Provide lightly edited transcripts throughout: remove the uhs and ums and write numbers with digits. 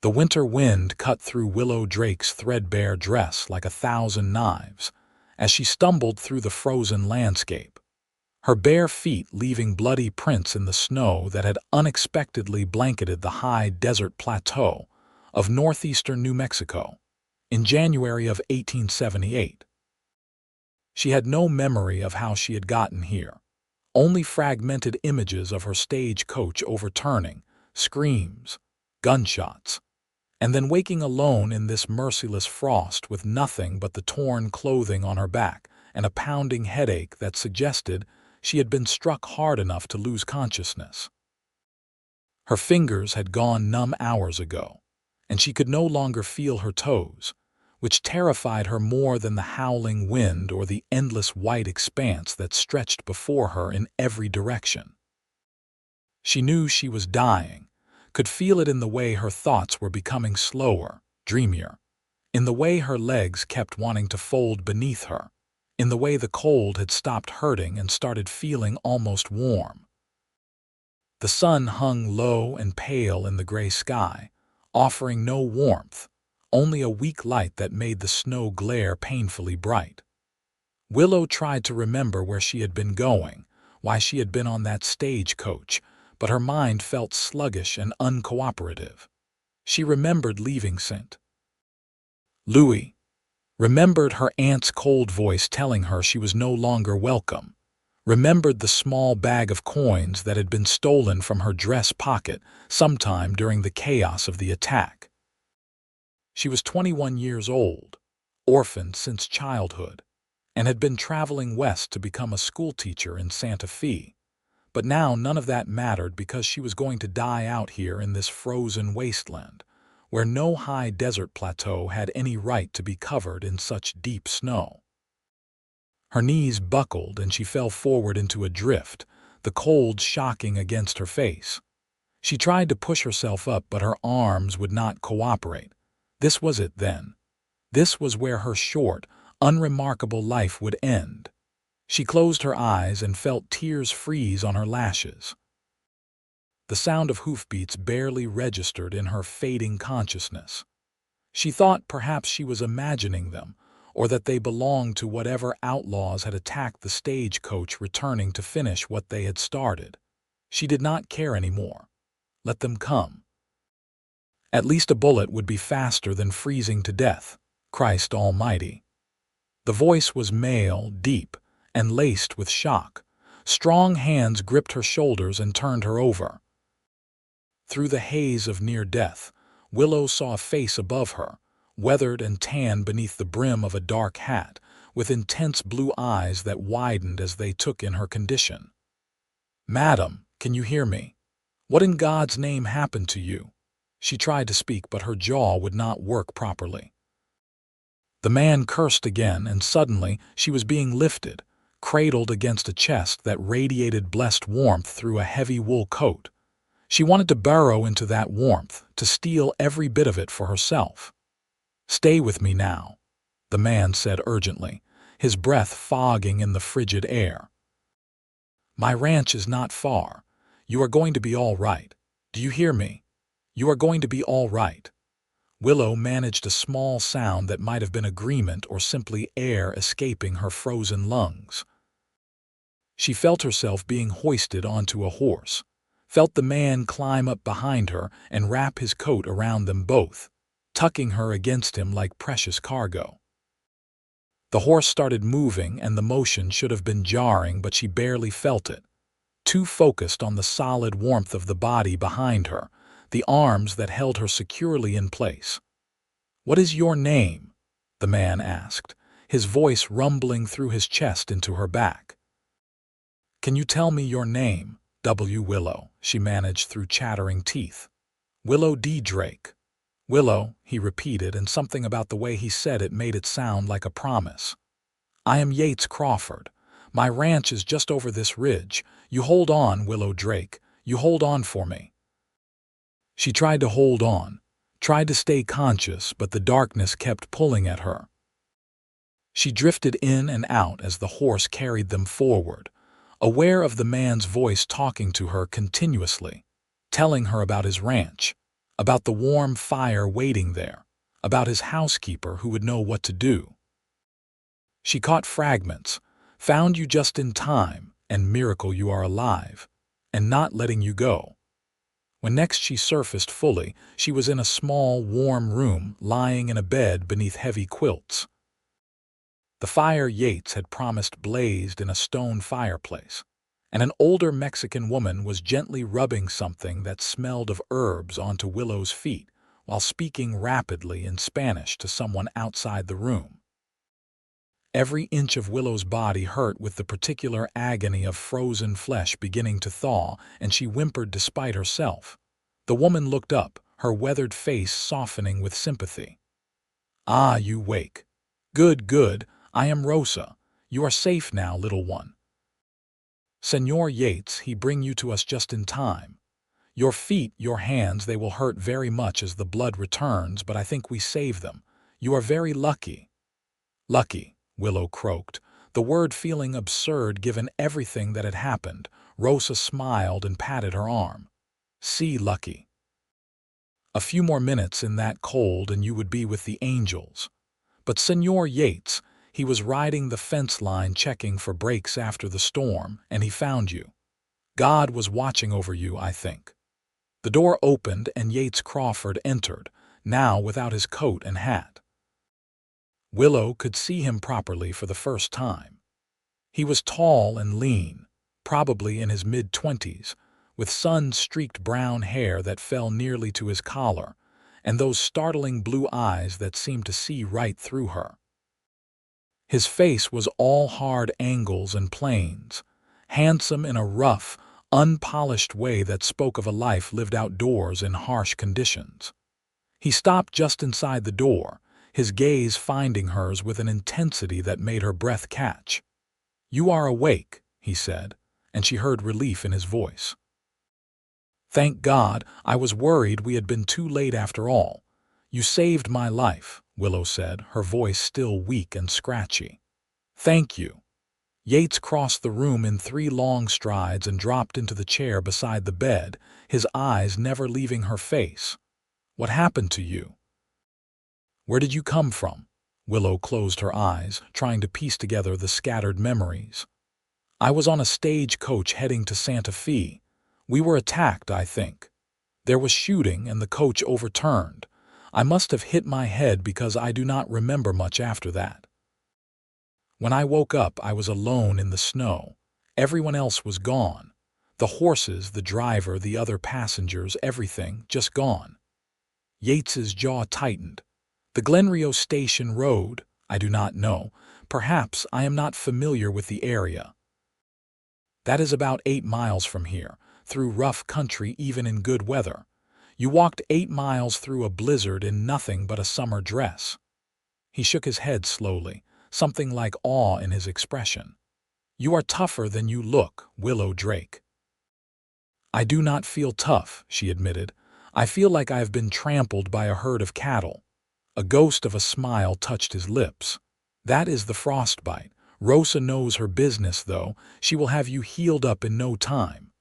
The winter wind cut through Willow Drake's threadbare dress like 1,000 knives as she stumbled through the frozen landscape, her bare feet leaving bloody prints in the snow that had unexpectedly blanketed the high desert plateau of northeastern New Mexico in January of 1878. She had no memory of how she had gotten here, only fragmented images of her stagecoach overturning, screams, gunshots, and then waking alone in this merciless frost with nothing but the torn clothing on her back and a pounding headache that suggested she had been struck hard enough to lose consciousness. Her fingers had gone numb hours ago, and she could no longer feel her toes, which terrified her more than the howling wind or the endless white expanse that stretched before her in every direction. She knew she was dying, could feel it in the way her thoughts were becoming slower, dreamier, in the way her legs kept wanting to fold beneath her, in the way the cold had stopped hurting and started feeling almost warm. The sun hung low and pale in the gray sky, offering no warmth, only a weak light that made the snow glare painfully bright. Willow tried to remember where she had been going, why she had been on that stagecoach, but her mind felt sluggish and uncooperative. She remembered leaving St. Louis, remembered her aunt's cold voice telling her she was no longer welcome, remembered the small bag of coins that had been stolen from her dress pocket sometime during the chaos of the attack. She was 21 years old, orphaned since childhood, and had been traveling west to become a schoolteacher in Santa Fe. But now none of that mattered because she was going to die out here in this frozen wasteland, where no high desert plateau had any right to be covered in such deep snow. Her knees buckled and she fell forward into a drift, the cold shocking against her face. She tried to push herself up, but her arms would not cooperate. This was it then. This was where her short, unremarkable life would end. She closed her eyes and felt tears freeze on her lashes. The sound of hoofbeats barely registered in her fading consciousness. She thought perhaps she was imagining them, or that they belonged to whatever outlaws had attacked the stagecoach returning to finish what they had started. She did not care anymore. Let them come. At least a bullet would be faster than freezing to death, Christ Almighty. The voice was male, deep, and laced with shock. Strong hands gripped her shoulders and turned her over. Through the haze of near death, Willow saw a face above her, weathered and tan beneath the brim of a dark hat, with intense blue eyes that widened as they took in her condition. "Madam, can you hear me? What in God's name happened to you?" She tried to speak, but her jaw would not work properly. The man cursed again, and suddenly she was being lifted, cradled against a chest that radiated blessed warmth through a heavy wool coat. She wanted to burrow into that warmth, to steal every bit of it for herself. "Stay with me now," the man said urgently, his breath fogging in the frigid air. "My ranch is not far. You are going to be all right. Do you hear me? You are going to be all right." Willow managed a small sound that might have been agreement or simply air escaping her frozen lungs. She felt herself being hoisted onto a horse, felt the man climb up behind her and wrap his coat around them both, tucking her against him like precious cargo. The horse started moving, and the motion should have been jarring, but she barely felt it, too focused on the solid warmth of the body behind her, the arms that held her securely in place. "What is your name?" the man asked, his voice rumbling through his chest into her back. "Can you tell me your name?" Willow, she managed through chattering teeth. "Willow D. Drake." "Willow," he repeated, and something about the way he said it made it sound like a promise. "I am Yates Crawford. My ranch is just over this ridge. You hold on, Willow Drake. You hold on for me." She tried to hold on, tried to stay conscious, but the darkness kept pulling at her. She drifted in and out as the horse carried them forward, aware of the man's voice talking to her continuously, telling her about his ranch, about the warm fire waiting there, about his housekeeper who would know what to do. She caught fragments, found you just in time, and miracle you are alive, and not letting you go. When next she surfaced fully, she was in a small, warm room, lying in a bed beneath heavy quilts. The fire Yates had promised blazed in a stone fireplace, and an older Mexican woman was gently rubbing something that smelled of herbs onto Willow's feet while speaking rapidly in Spanish to someone outside the room. Every inch of Willow's body hurt with the particular agony of frozen flesh beginning to thaw, and she whimpered despite herself. The woman looked up, her weathered face softening with sympathy. "Ah, you wake. Good, good. I am Rosa. You are safe now, little one. Senor Yates, he bring you to us just in time. Your feet, your hands, they will hurt very much as the blood returns, but I think we save them. You are very lucky." "Lucky," Willow croaked, the word feeling absurd given everything that had happened. Rosa smiled and patted her arm. "See, lucky. A few more minutes in that cold and you would be with the angels. But Senor Yates, he was riding the fence line checking for breaks after the storm, and he found you. God was watching over you, I think." The door opened and Yates Crawford entered, now without his coat and hat. Willow could see him properly for the first time. He was tall and lean, probably in his mid-20s, with sun-streaked brown hair that fell nearly to his collar, and those startling blue eyes that seemed to see right through her. His face was all hard angles and planes, handsome in a rough, unpolished way that spoke of a life lived outdoors in harsh conditions. He stopped just inside the door, his gaze finding hers with an intensity that made her breath catch. "You are awake," he said, and she heard relief in his voice. "Thank God, I was worried we had been too late after all. You saved my life," Willow said, her voice still weak and scratchy. "Thank you." Yates crossed the room in 3 long strides and dropped into the chair beside the bed, his eyes never leaving her face. "What happened to you? Where did you come from?" Willow closed her eyes, trying to piece together the scattered memories. "I was on a stagecoach heading to Santa Fe. We were attacked, I think. There was shooting and the coach overturned. I must have hit my head because I do not remember much after that. When I woke up, I was alone in the snow. Everyone else was gone. The horses, the driver, the other passengers, everything, just gone." Yates's jaw tightened. "The Glenrio Station Road? I do not know. Perhaps I am not familiar with the area." "That is about 8 miles from here, through rough country even in good weather. You walked 8 miles through a blizzard in nothing but a summer dress." He shook his head slowly, something like awe in his expression. "You are tougher than you look, Willow Drake." "I do not feel tough," she admitted. "I feel like I have been trampled by a herd of cattle." A ghost of a smile touched his lips. "That is the frostbite. Rosa knows her business, though. She will have you healed up in no time."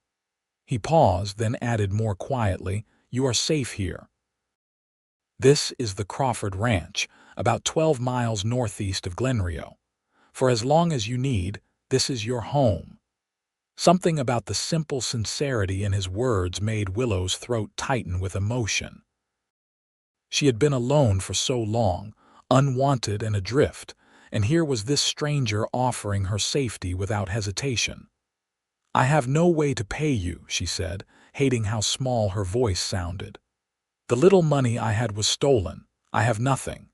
He paused, then added more quietly, "You are safe here. This is the Crawford Ranch, about 12 miles northeast of Glenrio. For as long as you need, this is your home." Something about the simple sincerity in his words made Willow's throat tighten with emotion. She had been alone for so long, unwanted and adrift, and here was this stranger offering her safety without hesitation. "I have no way to pay you," she said, hating how small her voice sounded. "The little money I had was stolen. I have nothing."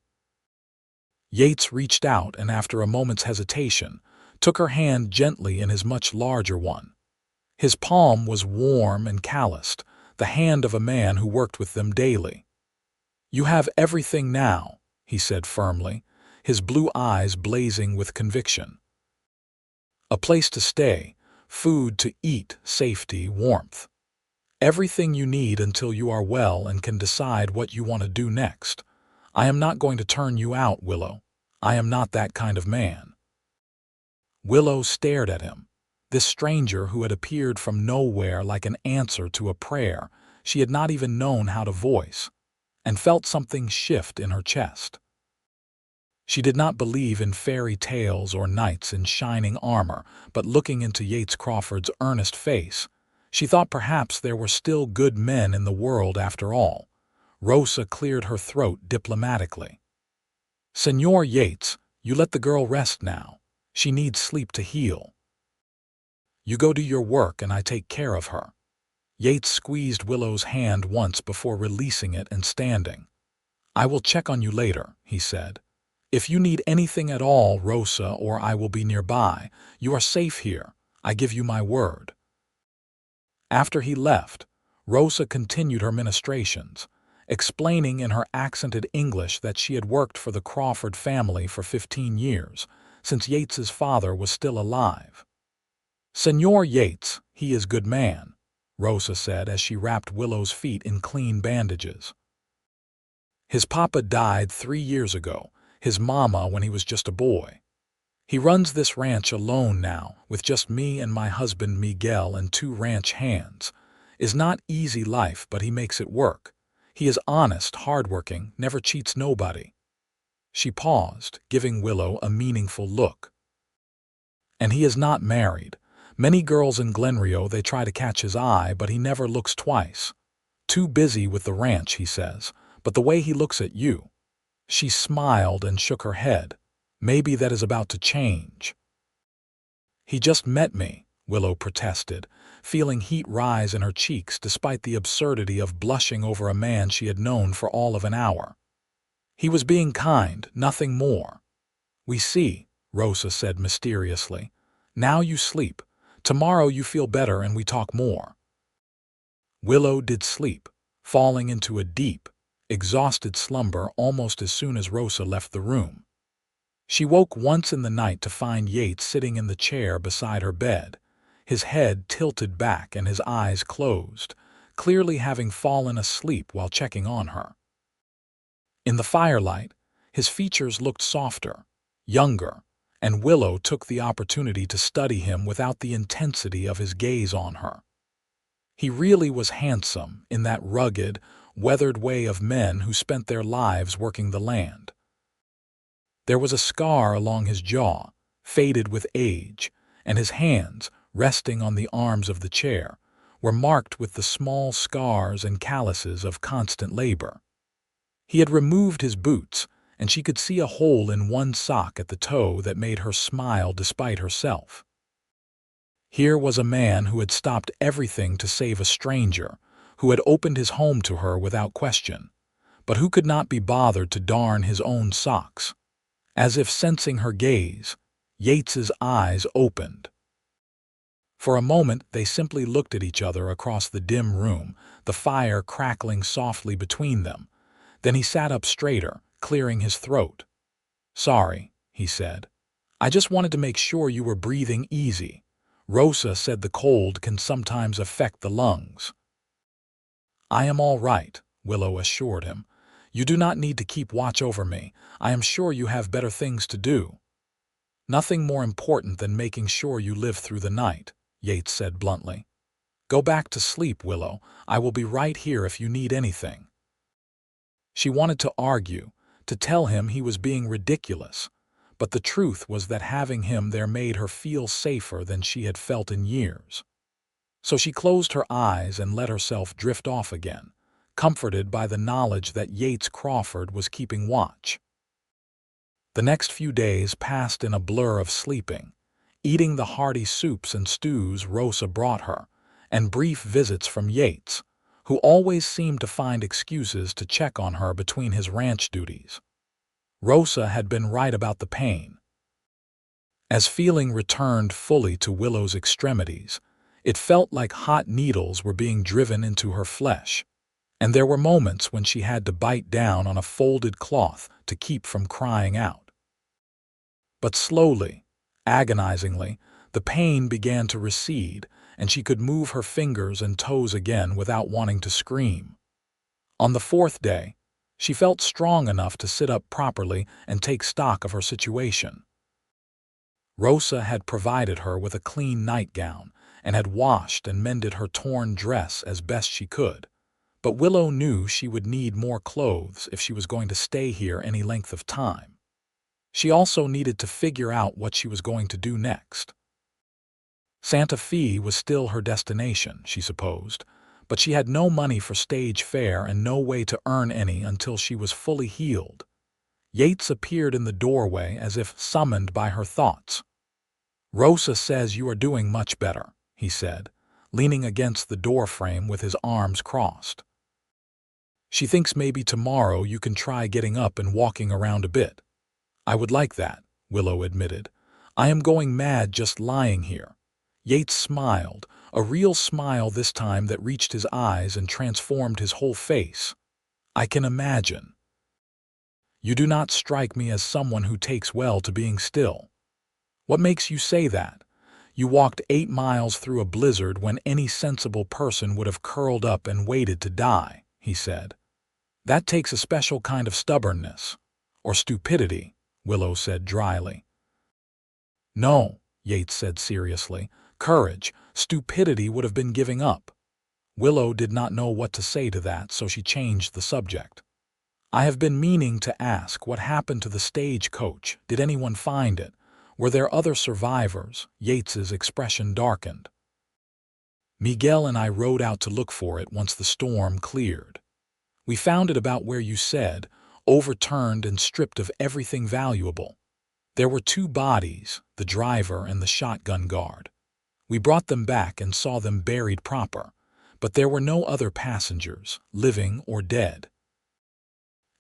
Yates reached out and, after a moment's hesitation, took her hand gently in his much larger one. His palm was warm and calloused, the hand of a man who worked with them daily. "You have everything now," he said firmly, his blue eyes blazing with conviction. "A place to stay, food to eat, safety, warmth. Everything you need until you are well and can decide what you want to do next. I am not going to turn you out, Willow. I am not that kind of man." Willow stared at him. This stranger who had appeared from nowhere like an answer to a prayer, she had not even known how to voice, and felt something shift in her chest. She did not believe in fairy tales or knights in shining armor, but looking into Yates Crawford's earnest face, she thought perhaps there were still good men in the world after all. Rosa cleared her throat diplomatically. "Senor Yates, you let the girl rest now. She needs sleep to heal. You go do your work and I take care of her." Yates squeezed Willow's hand once before releasing it and standing. "I will check on you later," he said. "If you need anything at all, Rosa, or I will be nearby. You are safe here. I give you my word." After he left, Rosa continued her ministrations, explaining in her accented English that she had worked for the Crawford family for 15 years, since Yates's father was still alive. "Senor Yates, he is good man," Rosa said as she wrapped Willow's feet in clean bandages. "His papa died 3 years ago, his mama when he was just a boy. He runs this ranch alone now, with just me and my husband Miguel and 2 ranch hands. Is not easy life, but he makes it work. He is honest, hardworking, never cheats nobody." She paused, giving Willow a meaningful look. "And he is not married. Many girls in Glenrio, they try to catch his eye, but he never looks twice. Too busy with the ranch, he says, but the way he looks at you." She smiled and shook her head. "Maybe that is about to change." "He just met me," Willow protested, feeling heat rise in her cheeks despite the absurdity of blushing over a man she had known for all of an hour. "He was being kind, nothing more." "We see," Rosa said mysteriously. "Now you sleep. Tomorrow you feel better and we talk more." Willow did sleep, falling into a deep, exhausted slumber almost as soon as Rosa left the room. She woke once in the night to find Yates sitting in the chair beside her bed, his head tilted back and his eyes closed, clearly having fallen asleep while checking on her. In the firelight, his features looked softer, younger, and Willow took the opportunity to study him without the intensity of his gaze on her. He really was handsome in that rugged, weathered way of men who spent their lives working the land. There was a scar along his jaw, faded with age, and his hands, resting on the arms of the chair, were marked with the small scars and calluses of constant labor. He had removed his boots, and she could see a hole in one sock at the toe that made her smile despite herself. Here was a man who had stopped everything to save a stranger, who had opened his home to her without question, but who could not be bothered to darn his own socks. As if sensing her gaze, Yates's eyes opened. For a moment they simply looked at each other across the dim room, the fire crackling softly between them. Then he sat up straighter, clearing his throat. "Sorry," he said. "I just wanted to make sure you were breathing easy. Rosa said the cold can sometimes affect the lungs." "I am all right," Willow assured him. "You do not need to keep watch over me. I am sure you have better things to do." "Nothing more important than making sure you live through the night," Yates said bluntly. "Go back to sleep, Willow. I will be right here if you need anything." She wanted to argue, to tell him he was being ridiculous, but the truth was that having him there made her feel safer than she had felt in years. So she closed her eyes and let herself drift off again, comforted by the knowledge that Yates Crawford was keeping watch. The next few days passed in a blur of sleeping, eating the hearty soups and stews Rosa brought her, and brief visits from Yates, who always seemed to find excuses to check on her between his ranch duties. Rosa had been right about the pain. As feeling returned fully to Willow's extremities, it felt like hot needles were being driven into her flesh, and there were moments when she had to bite down on a folded cloth to keep from crying out. But slowly, agonizingly, the pain began to recede, and she could move her fingers and toes again without wanting to scream. On the 4th day, she felt strong enough to sit up properly and take stock of her situation. Rosa had provided her with a clean nightgown and had washed and mended her torn dress as best she could. But Willow knew she would need more clothes if she was going to stay here any length of time. She also needed to figure out what she was going to do next. Santa Fe was still her destination, she supposed, but she had no money for stage fare and no way to earn any until she was fully healed. Yates appeared in the doorway as if summoned by her thoughts. "Rosa says you are doing much better," he said, leaning against the doorframe with his arms crossed. "She thinks maybe tomorrow you can try getting up and walking around a bit." "I would like that," Willow admitted. "I am going mad just lying here." Yates smiled, a real smile this time that reached his eyes and transformed his whole face. "I can imagine. You do not strike me as someone who takes well to being still." "What makes you say that? You walked 8 miles through a blizzard when any sensible person would have curled up and waited to die," he said. "That takes a special kind of stubbornness. Or stupidity," Willow said dryly. "No," Yates said seriously. "Courage. Stupidity would have been giving up." Willow did not know what to say to that, so she changed the subject. "I have been meaning to ask what happened to the stagecoach. Did anyone find it? Were there other survivors?" Yates's expression darkened. "Miguel and I rode out to look for it once the storm cleared. We found it about where you said, overturned and stripped of everything valuable. There were 2 bodies, the driver and the shotgun guard. We brought them back and saw them buried proper, but there were no other passengers, living or dead.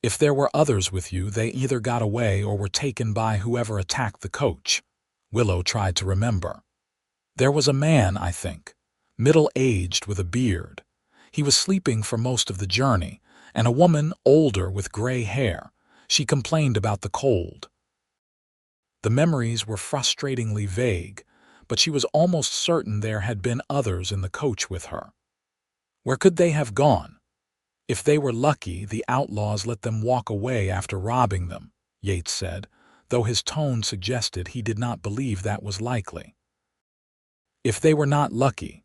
If there were others with you, they either got away or were taken by whoever attacked the coach." Willow tried to remember. "There was a man, I think, middle-aged with a beard. He was sleeping for most of the journey, and a woman older with gray hair. She complained about the cold." The memories were frustratingly vague, but she was almost certain there had been others in the coach with her. Where could they have gone? "If they were lucky, the outlaws let them walk away after robbing them," Yates said, though his tone suggested he did not believe that was likely. "If they were not lucky."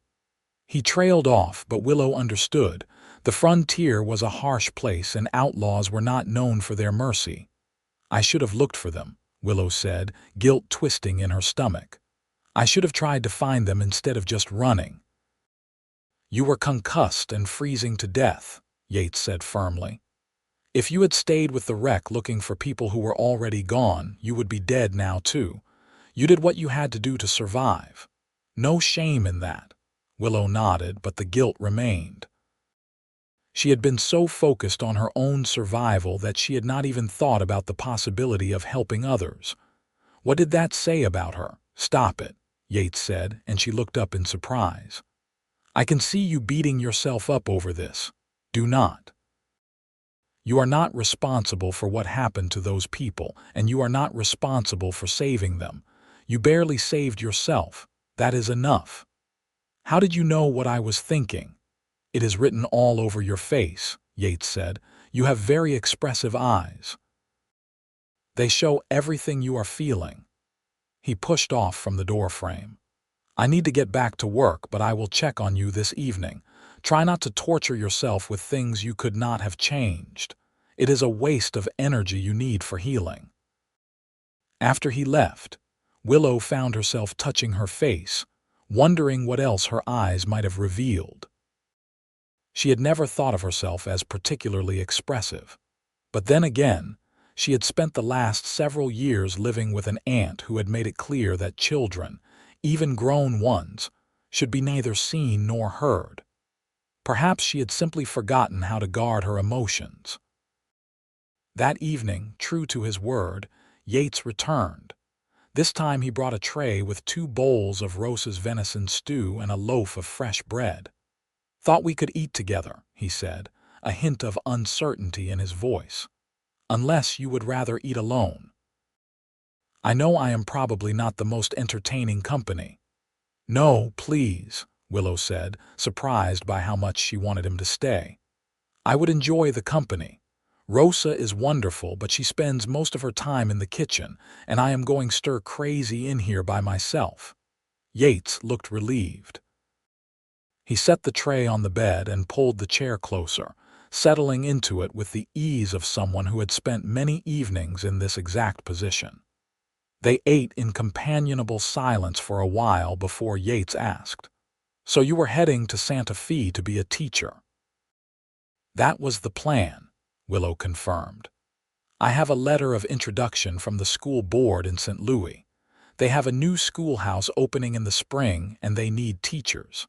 He trailed off, but Willow understood. The frontier was a harsh place and outlaws were not known for their mercy. "I should have looked for them," Willow said, guilt twisting in her stomach. "I should have tried to find them instead of just running." "You were concussed and freezing to death," Yates said firmly. "If you had stayed with the wreck looking for people who were already gone, you would be dead now too. You did what you had to do to survive. No shame in that." Willow nodded, but the guilt remained. She had been so focused on her own survival that she had not even thought about the possibility of helping others. What did that say about her? "Stop it," Yates said, and she looked up in surprise. "I can see you beating yourself up over this. Do not. You are not responsible for what happened to those people, and you are not responsible for saving them. You barely saved yourself. That is enough." "How did you know what I was thinking?" "It is written all over your face," Yates said. "You have very expressive eyes. They show everything you are feeling." He pushed off from the doorframe. "I need to get back to work, but I will check on you this evening. Try not to torture yourself with things you could not have changed. It is a waste of energy you need for healing." After he left, Willow found herself touching her face, wondering what else her eyes might have revealed. She had never thought of herself as particularly expressive. But then again, she had spent the last several years living with an aunt who had made it clear that children, even grown ones, should be neither seen nor heard. Perhaps she had simply forgotten how to guard her emotions. That evening, true to his word, Yates returned. This time he brought a tray with 2 bowls of Rosa's venison stew and a loaf of fresh bread. "Thought we could eat together," he said, a hint of uncertainty in his voice. "Unless you would rather eat alone. I know I am probably not the most entertaining company." "No, please," Willow said, surprised by how much she wanted him to stay. "I would enjoy the company. Rosa is wonderful, but she spends most of her time in the kitchen, and I am going stir-crazy in here by myself." Yates looked relieved. He set the tray on the bed and pulled the chair closer, settling into it with the ease of someone who had spent many evenings in this exact position. They ate in companionable silence for a while before Yates asked, "So you were heading to Santa Fe to be a teacher?" "That was the plan," Willow confirmed. "I have a letter of introduction from the school board in St. Louis. They have a new schoolhouse opening in the spring and they need teachers.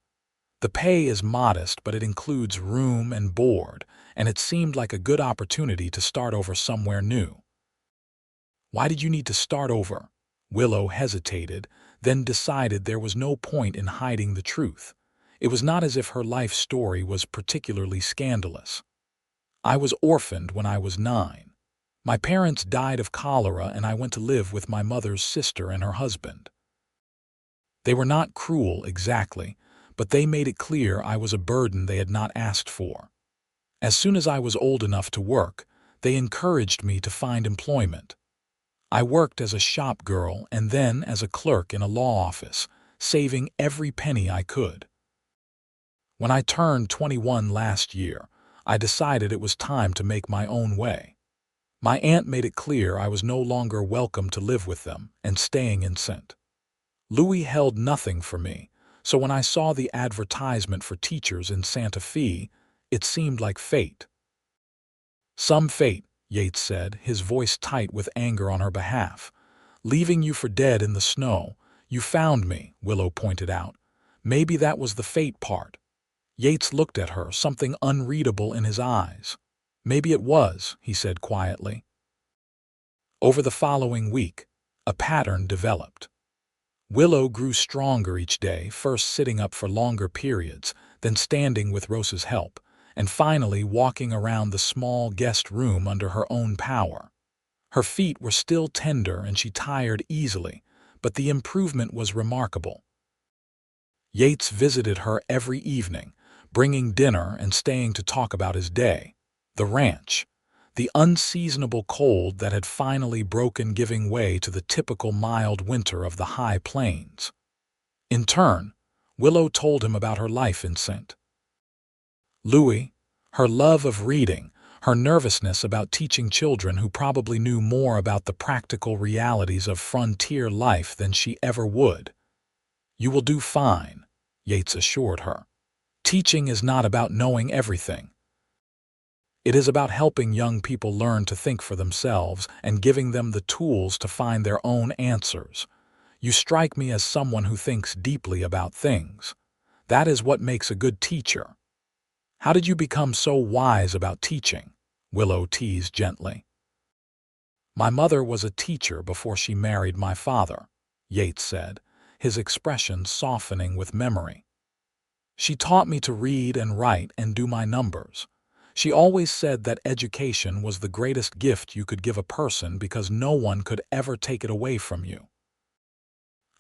The pay is modest, but it includes room and board, and it seemed like a good opportunity to start over somewhere new." "Why did you need to start over?" Willow hesitated, then decided there was no point in hiding the truth. It was not as if her life story was particularly scandalous. "I was orphaned when I was 9. My parents died of cholera and I went to live with my mother's sister and her husband. They were not cruel exactly, but they made it clear I was a burden they had not asked for. As soon as I was old enough to work, they encouraged me to find employment. I worked as a shop girl and then as a clerk in a law office, saving every penny I could. When I turned 21 last year, I decided it was time to make my own way. My aunt made it clear I was no longer welcome to live with them and staying in St. Louis held nothing for me, so when I saw the advertisement for teachers in Santa Fe, it seemed like fate." "Some fate," Yates said, his voice tight with anger on her behalf. "Leaving you for dead in the snow. You found me," Willow pointed out. "Maybe that was the fate part." Yates looked at her, something unreadable in his eyes. "Maybe it was," he said quietly. Over the following week, a pattern developed. Willow grew stronger each day, first sitting up for longer periods, then standing with Rosa's help, and finally walking around the small guest room under her own power. Her feet were still tender and she tired easily, but the improvement was remarkable. Yates visited her every evening, bringing dinner and staying to talk about his day, the ranch, the unseasonable cold that had finally broken, giving way to the typical mild winter of the high plains. In turn, Willow told him about her life in St. Louis, her love of reading, her nervousness about teaching children who probably knew more about the practical realities of frontier life than she ever would. "You will do fine," Yates assured her. "Teaching is not about knowing everything. It is about helping young people learn to think for themselves and giving them the tools to find their own answers. You strike me as someone who thinks deeply about things. That is what makes a good teacher." "How did you become so wise about teaching?" Willow teased gently. "My mother was a teacher before she married my father," Yates said, his expression softening with memory. "She taught me to read and write and do my numbers. She always said that education was the greatest gift you could give a person because no one could ever take it away from you.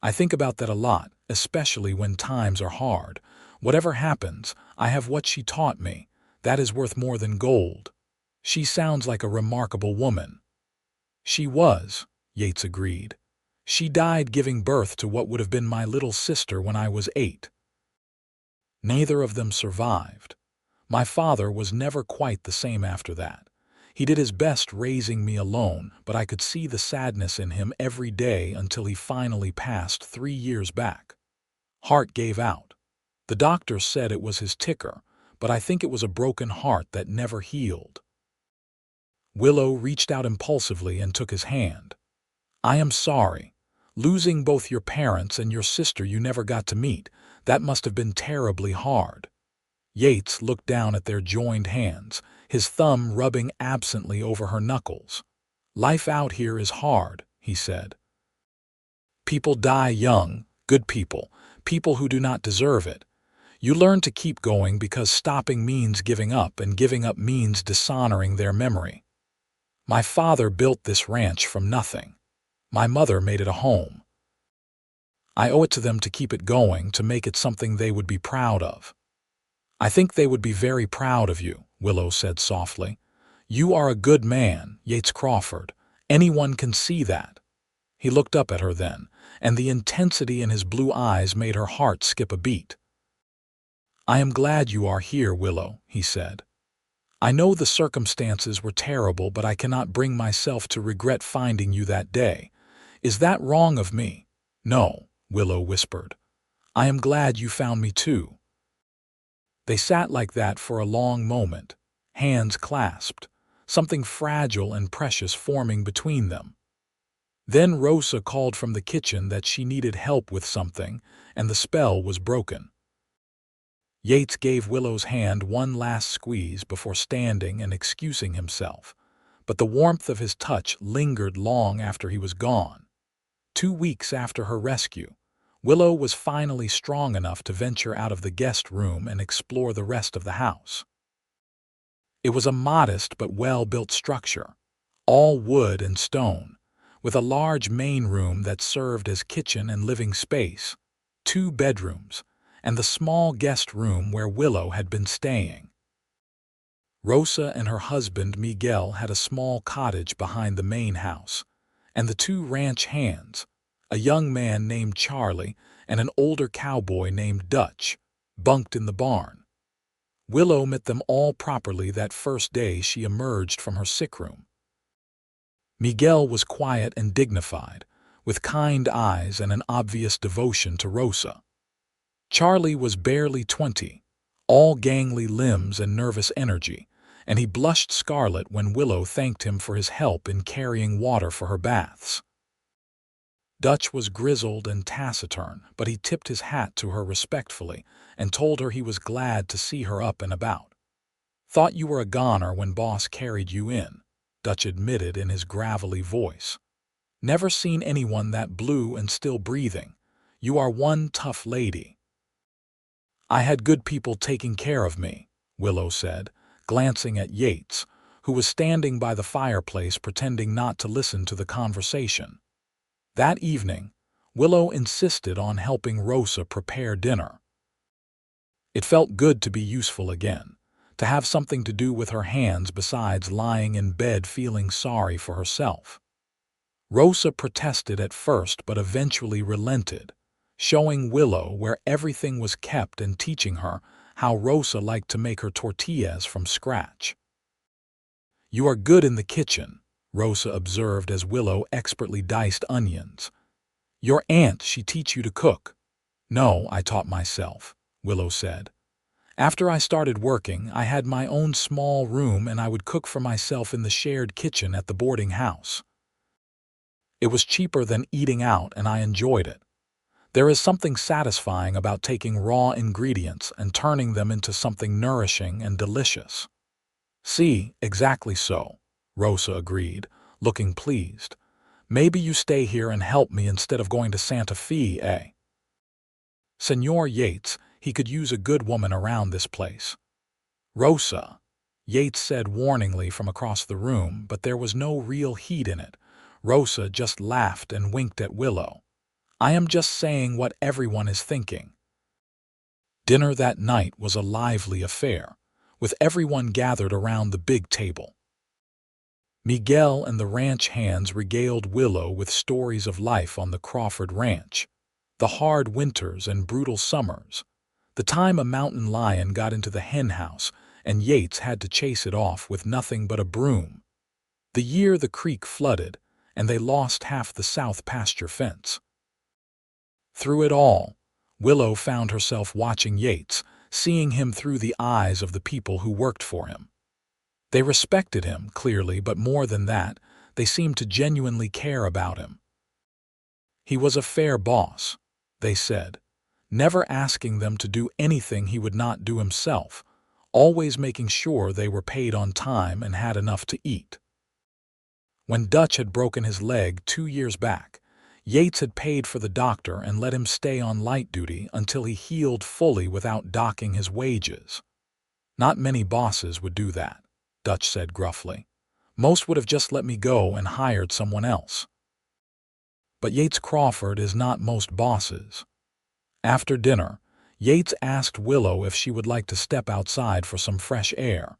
I think about that a lot, especially when times are hard. Whatever happens, I have what she taught me. That is worth more than gold." "She sounds like a remarkable woman." "She was," Yates agreed. "She died giving birth to what would have been my little sister when I was 8. Neither of them survived. My father was never quite the same after that. He did his best raising me alone, but I could see the sadness in him every day until he finally passed 3 years back. Heart gave out. The doctor said it was his ticker, but I think it was a broken heart that never healed." Willow reached out impulsively and took his hand. "I am sorry. Losing both your parents and your sister you never got to meet, that must have been terribly hard." Yates looked down at their joined hands, his thumb rubbing absently over her knuckles. "Life out here is hard," he said. "People die young, good people, people who do not deserve it. You learn to keep going because stopping means giving up, and giving up means dishonoring their memory. My father built this ranch from nothing. My mother made it a home. I owe it to them to keep it going, to make it something they would be proud of." "I think they would be very proud of you," Willow said softly. "You are a good man, Yates Crawford. Anyone can see that." He looked up at her then, and the intensity in his blue eyes made her heart skip a beat. "I am glad you are here, Willow," he said. I know the circumstances were terrible, but I cannot bring myself to regret finding you that day. Is that wrong of me?" "No," Willow whispered. "I am glad you found me too." They sat like that for a long moment, hands clasped, something fragile and precious forming between them. Then Rosa called from the kitchen that she needed help with something, and the spell was broken. Yates gave Willow's hand one last squeeze before standing and excusing himself, but the warmth of his touch lingered long after he was gone. 2 weeks after her rescue, Willow was finally strong enough to venture out of the guest room and explore the rest of the house. It was a modest but well-built structure, all wood and stone, with a large main room that served as kitchen and living space, 2 bedrooms, and the small guest room where Willow had been staying. Rosa and her husband Miguel had a small cottage behind the main house, and the 2 ranch hands, a young man named Charlie and an older cowboy named Dutch, bunked in the barn. Willow met them all properly that first day she emerged from her sick room. Miguel was quiet and dignified, with kind eyes and an obvious devotion to Rosa. Charlie was barely 20, all gangly limbs and nervous energy, and he blushed scarlet when Willow thanked him for his help in carrying water for her baths. Dutch was grizzled and taciturn, but he tipped his hat to her respectfully and told her he was glad to see her up and about. "Thought you were a goner when boss carried you in," Dutch admitted in his gravelly voice. "Never seen anyone that blue and still breathing. You are one tough lady." "I had good people taking care of me," Willow said, glancing at Yates, who was standing by the fireplace pretending not to listen to the conversation. That evening, Willow insisted on helping Rosa prepare dinner. It felt good to be useful again, to have something to do with her hands besides lying in bed feeling sorry for herself. Rosa protested at first but eventually relented, showing Willow where everything was kept and teaching her how Rosa liked to make her tortillas from scratch. "You are good in the kitchen," Rosa observed as Willow expertly diced onions. "Your aunt, she teach you to cook?" "No, I taught myself," Willow said. "After I started working, I had my own small room and I would cook for myself in the shared kitchen at the boarding house. It was cheaper than eating out and I enjoyed it. There is something satisfying about taking raw ingredients and turning them into something nourishing and delicious." "See, exactly so," Rosa agreed, looking pleased. "Maybe you stay here and help me instead of going to Santa Fe, eh?" "Senor Yates, he could use a good woman around this place." "Rosa," Yates said warningly from across the room, but there was no real heat in it. Rosa just laughed and winked at Willow. "I am just saying what everyone is thinking." Dinner that night was a lively affair, with everyone gathered around the big table. Miguel and the ranch hands regaled Willow with stories of life on the Crawford Ranch, the hard winters and brutal summers, the time a mountain lion got into the hen house and Yates had to chase it off with nothing but a broom, the year the creek flooded and they lost half the south pasture fence. Through it all, Willow found herself watching Yates, seeing him through the eyes of the people who worked for him. They respected him, clearly, but more than that, they seemed to genuinely care about him. He was a fair boss, they said, never asking them to do anything he would not do himself, always making sure they were paid on time and had enough to eat. When Dutch had broken his leg 2 years back, Yates had paid for the doctor and let him stay on light duty until he healed fully without docking his wages. "Not many bosses would do that," Dutch said gruffly. "Most would have just let me go and hired someone else." But Yates Crawford is not most bosses. After dinner, Yates asked Willow if she would like to step outside for some fresh air.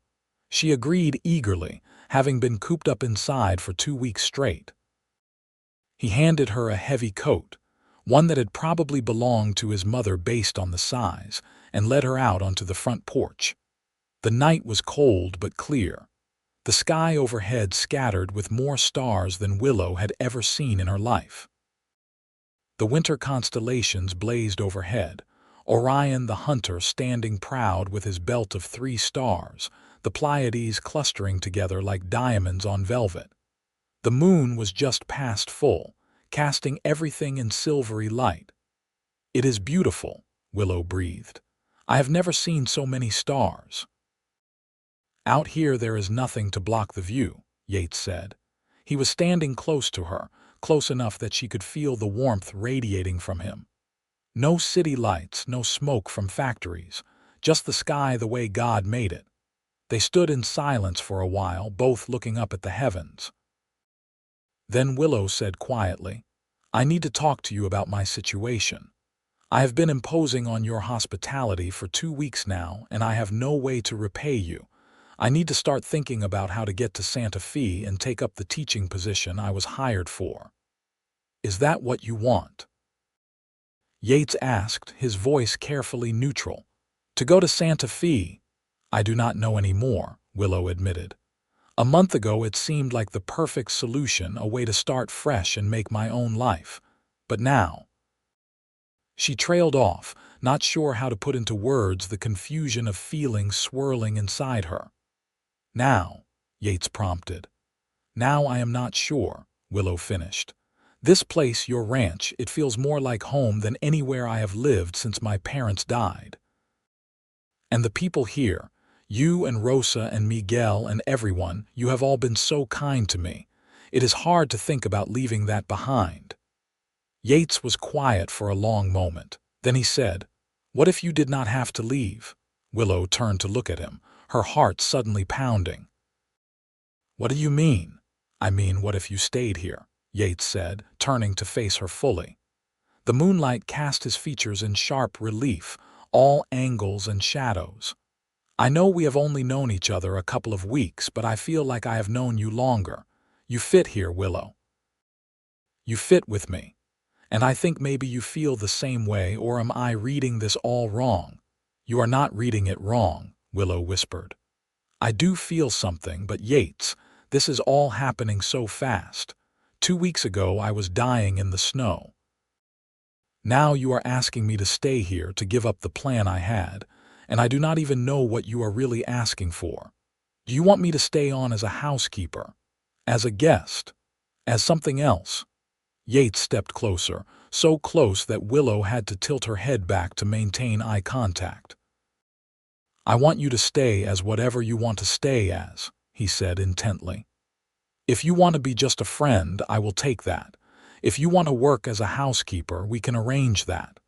She agreed eagerly, having been cooped up inside for 2 weeks straight. He handed her a heavy coat, one that had probably belonged to his mother based on the size, and led her out onto the front porch. The night was cold but clear. The sky overhead scattered with more stars than Willow had ever seen in her life. The winter constellations blazed overhead, Orion the hunter standing proud with his belt of 3 stars, the Pleiades clustering together like diamonds on velvet. The moon was just past full, casting everything in silvery light. "It is beautiful," Willow breathed. "I have never seen so many stars." "Out here there is nothing to block the view," Yates said. He was standing close to her, close enough that she could feel the warmth radiating from him. No city lights, no smoke from factories, just the sky the way God made it. They stood in silence for a while, both looking up at the heavens. Then Willow said quietly, "I need to talk to you about my situation. I have been imposing on your hospitality for 2 weeks now, and I have no way to repay you. I need to start thinking about how to get to Santa Fe and take up the teaching position I was hired for. Is that what you want?" Yates asked, his voice carefully neutral. "To go to Santa Fe? I do not know any more," Willow admitted. "A month ago it seemed like the perfect solution, a way to start fresh and make my own life. But now—" She trailed off, not sure how to put into words the confusion of feelings swirling inside her. "Now," Yates prompted. "Now I am not sure," Willow finished. "This place, your ranch, it feels more like home than anywhere I have lived since my parents died. And the people here, you and Rosa and Miguel and everyone, you have all been so kind to me. It is hard to think about leaving that behind." Yates was quiet for a long moment. Then he said, "What if you did not have to leave?" Willow turned to look at him, her heart suddenly pounding. "What do you mean?" "I mean, what if you stayed here?" Yates said, turning to face her fully. The moonlight cast his features in sharp relief, all angles and shadows. "I know we have only known each other a couple of weeks, but I feel like I have known you longer. You fit here, Willow. You fit with me. And I think maybe you feel the same way, or am I reading this all wrong?" "You are not reading it wrong," Willow whispered. "I do feel something, but Yates, this is all happening so fast. 2 weeks ago I was dying in the snow. Now you are asking me to stay here, to give up the plan I had, and I do not even know what you are really asking for. Do you want me to stay on as a housekeeper? As a guest? As something else?" Yates stepped closer, so close that Willow had to tilt her head back to maintain eye contact. "I want you to stay as whatever you want to stay as," he said intently. "If you want to be just a friend, I will take that. If you want to work as a housekeeper, we can arrange that.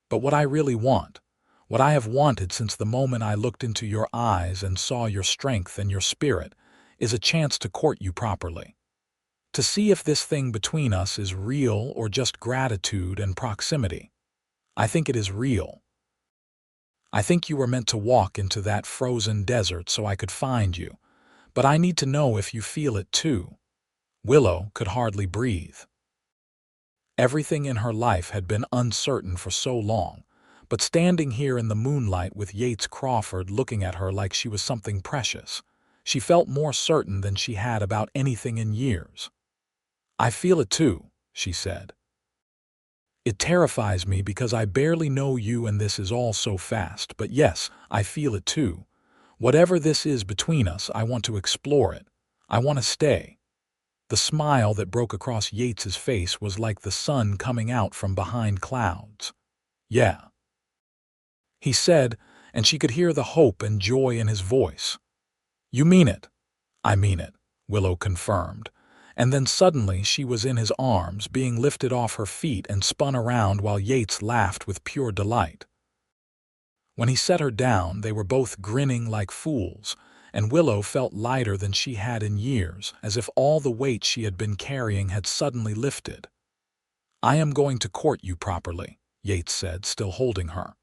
But what I really want, what I have wanted since the moment I looked into your eyes and saw your strength and your spirit, is a chance to court you properly. To see if this thing between us is real or just gratitude and proximity. I think it is real. I think you were meant to walk into that frozen desert so I could find you, but I need to know if you feel it too." Willow could hardly breathe. Everything in her life had been uncertain for so long, but standing here in the moonlight with Yates Crawford looking at her like she was something precious, she felt more certain than she had about anything in years. "I feel it too," she said. "It terrifies me because I barely know you and this is all so fast, but yes, I feel it too. Whatever this is between us, I want to explore it. I want to stay." The smile that broke across Yates's face was like the sun coming out from behind clouds. "Yeah," he said, and she could hear the hope and joy in his voice. "You mean it?" "I mean it," Willow confirmed. And then suddenly she was in his arms, being lifted off her feet and spun around while Yates laughed with pure delight. When he set her down, they were both grinning like fools, and Willow felt lighter than she had in years, as if all the weight she had been carrying had suddenly lifted. "I am going to court you properly," Yates said, still holding her.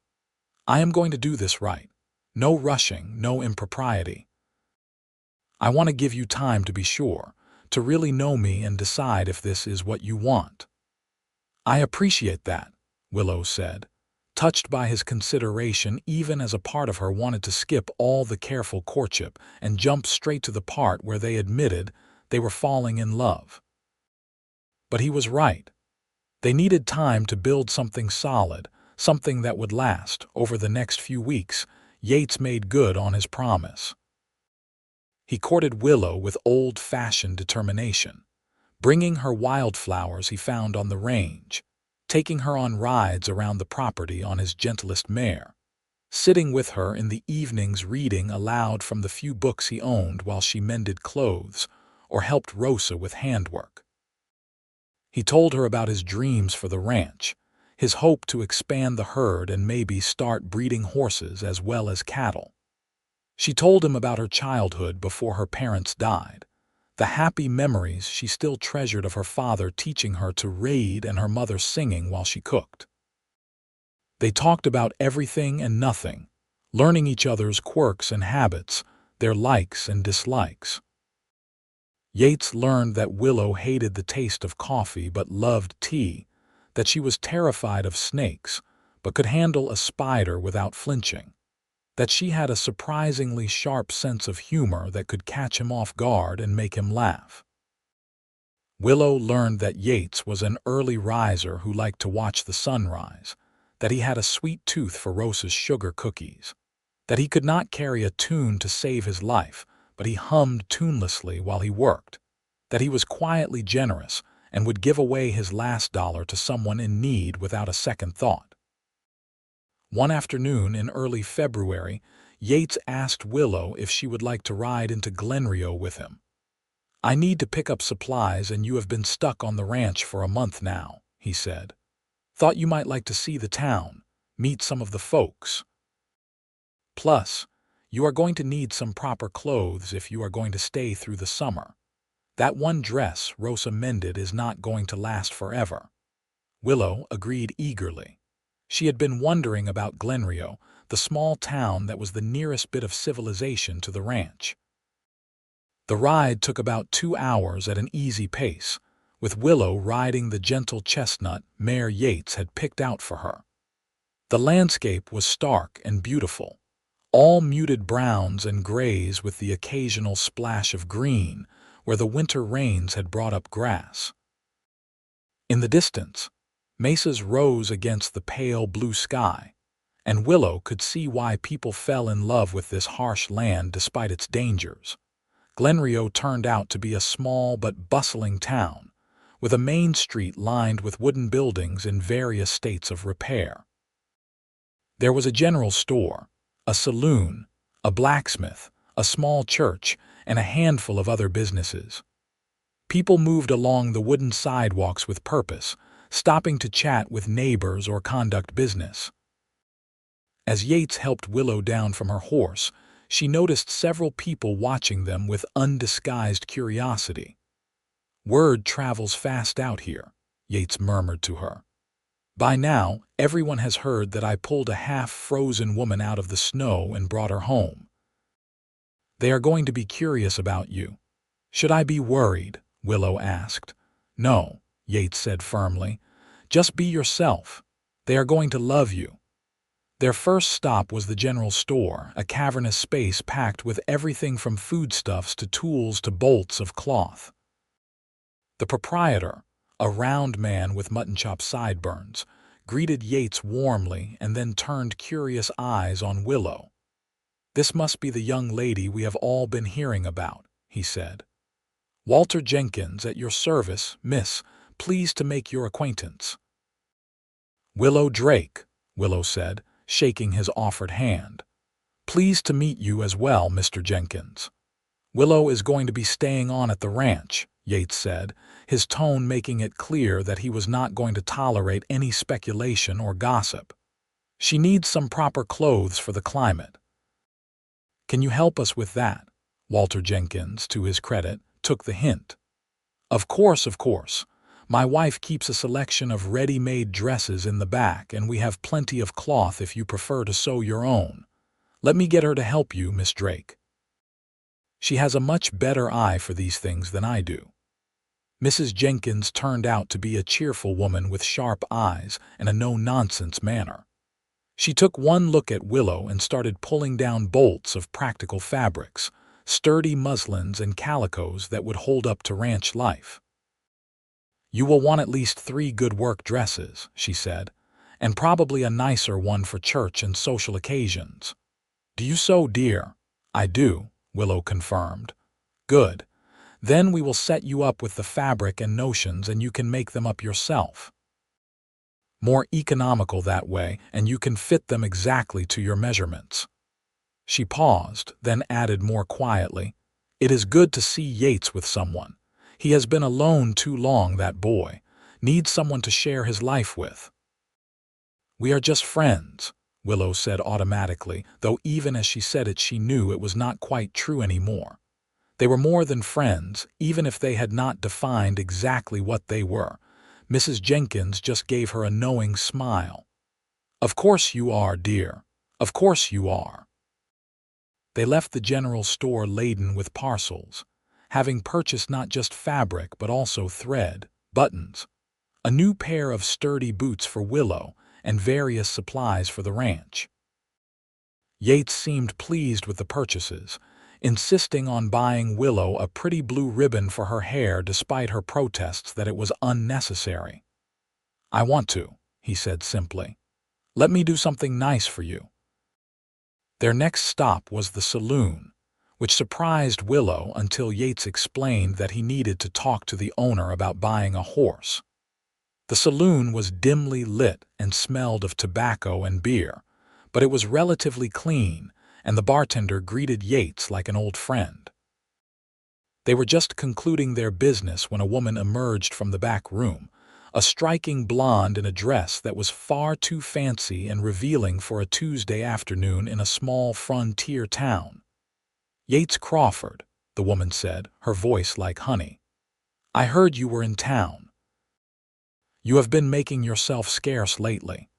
"I am going to do this right. No rushing, no impropriety. I want to give you time to be sure, to really know me and decide if this is what you want." "I appreciate that," Willow said. touched by his consideration even as a part of her wanted to skip all the careful courtship and jump straight to the part where they admitted they were falling in love. But he was right. They needed time to build something solid, something that would last. Over the next few weeks, Yates made good on his promise. He courted Willow with old-fashioned determination, bringing her wildflowers he found on the range, taking her on rides around the property on his gentlest mare, sitting with her in the evenings reading aloud from the few books he owned while she mended clothes or helped Rosa with handwork. He told her about his dreams for the ranch, his hope to expand the herd and maybe start breeding horses as well as cattle. She told him about her childhood before her parents died, the happy memories she still treasured of her father teaching her to read and her mother singing while she cooked. They talked about everything and nothing, learning each other's quirks and habits, their likes and dislikes. Yates learned that Willow hated the taste of coffee but loved tea, that she was terrified of snakes but could handle a spider without flinching, that she had a surprisingly sharp sense of humor that could catch him off guard and make him laugh. Willow learned that Yates was an early riser who liked to watch the sunrise, that he had a sweet tooth for Rosa's sugar cookies, that he could not carry a tune to save his life, but he hummed tunelessly while he worked, that he was quietly generous and would give away his last dollar to someone in need without a second thought. One afternoon in early February, Yates asked Willow if she would like to ride into Glenrio with him. "I need to pick up supplies and you have been stuck on the ranch for a month now," he said. "Thought you might like to see the town, meet some of the folks. Plus, you are going to need some proper clothes if you are going to stay through the summer. That one dress Rosa mended is not going to last forever." Willow agreed eagerly. She had been wondering about Glenrio, the small town that was the nearest bit of civilization to the ranch. The ride took about 2 hours at an easy pace, with Willow riding the gentle chestnut mare Yates had picked out for her. The landscape was stark and beautiful, all muted browns and grays with the occasional splash of green where the winter rains had brought up grass. In the distance, mesas rose against the pale blue sky, and Willow could see why people fell in love with this harsh land despite its dangers. Glenrio turned out to be a small but bustling town, with a main street lined with wooden buildings in various states of repair. There was a general store, a saloon, a blacksmith, a small church, and a handful of other businesses. People moved along the wooden sidewalks with purpose, stopping to chat with neighbors or conduct business. As Yates helped Willow down from her horse, she noticed several people watching them with undisguised curiosity. "Word travels fast out here," Yates murmured to her. "By now, everyone has heard that I pulled a half-frozen woman out of the snow and brought her home. They are going to be curious about you." "Should I be worried?" Willow asked. "No," Yates said firmly. "Just be yourself. They are going to love you." Their first stop was the general store, a cavernous space packed with everything from foodstuffs to tools to bolts of cloth. The proprietor, a round man with mutton-chop sideburns, greeted Yates warmly and then turned curious eyes on Willow. "This must be the young lady we have all been hearing about," he said. "Walter Jenkins, at your service, miss. Pleased to make your acquaintance." "Willow Drake," Willow said, shaking his offered hand. "Pleased to meet you as well, Mr. Jenkins." "Willow is going to be staying on at the ranch," Yates said, his tone making it clear that he was not going to tolerate any speculation or gossip. "She needs some proper clothes for the climate." "Can you help us with that?" Walter Jenkins, to his credit, took the hint. Of course. My wife keeps a selection of ready-made dresses in the back, and we have plenty of cloth if you prefer to sew your own. Let me get her to help you, Miss Drake. She has a much better eye for these things than I do." Mrs. Jenkins turned out to be a cheerful woman with sharp eyes and a no-nonsense manner. She took one look at Willow and started pulling down bolts of practical fabrics, sturdy muslins and calicos that would hold up to ranch life. "You will want at least 3 good work dresses," she said, "and probably a nicer one for church and social occasions." "Do you sew, dear?" "I do," Willow confirmed. "Good. Then we will set you up with the fabric and notions and you can make them up yourself. More economical that way, and you can fit them exactly to your measurements." She paused, then added more quietly, "It is good to see Yates with someone. He has been alone too long, that boy. Needs someone to share his life with." "We are just friends," Willow said automatically, though even as she said it she knew it was not quite true anymore. They were more than friends, even if they had not defined exactly what they were. Mrs. Jenkins just gave her a knowing smile. "Of course you are, dear. Of course you are." They left the general store laden with parcels, having purchased not just fabric but also thread, buttons, a new pair of sturdy boots for Willow, and various supplies for the ranch. Yates seemed pleased with the purchases, insisting on buying Willow a pretty blue ribbon for her hair despite her protests that it was unnecessary. "I want to," he said simply. "Let me do something nice for you." Their next stop was the saloon, which surprised Willow until Yates explained that he needed to talk to the owner about buying a horse. The saloon was dimly lit and smelled of tobacco and beer, but it was relatively clean, and the bartender greeted Yates like an old friend. They were just concluding their business when a woman emerged from the back room, a striking blonde in a dress that was far too fancy and revealing for a Tuesday afternoon in a small frontier town. "Yates Crawford," the woman said, her voice like honey. "I heard you were in town. You have been making yourself scarce lately.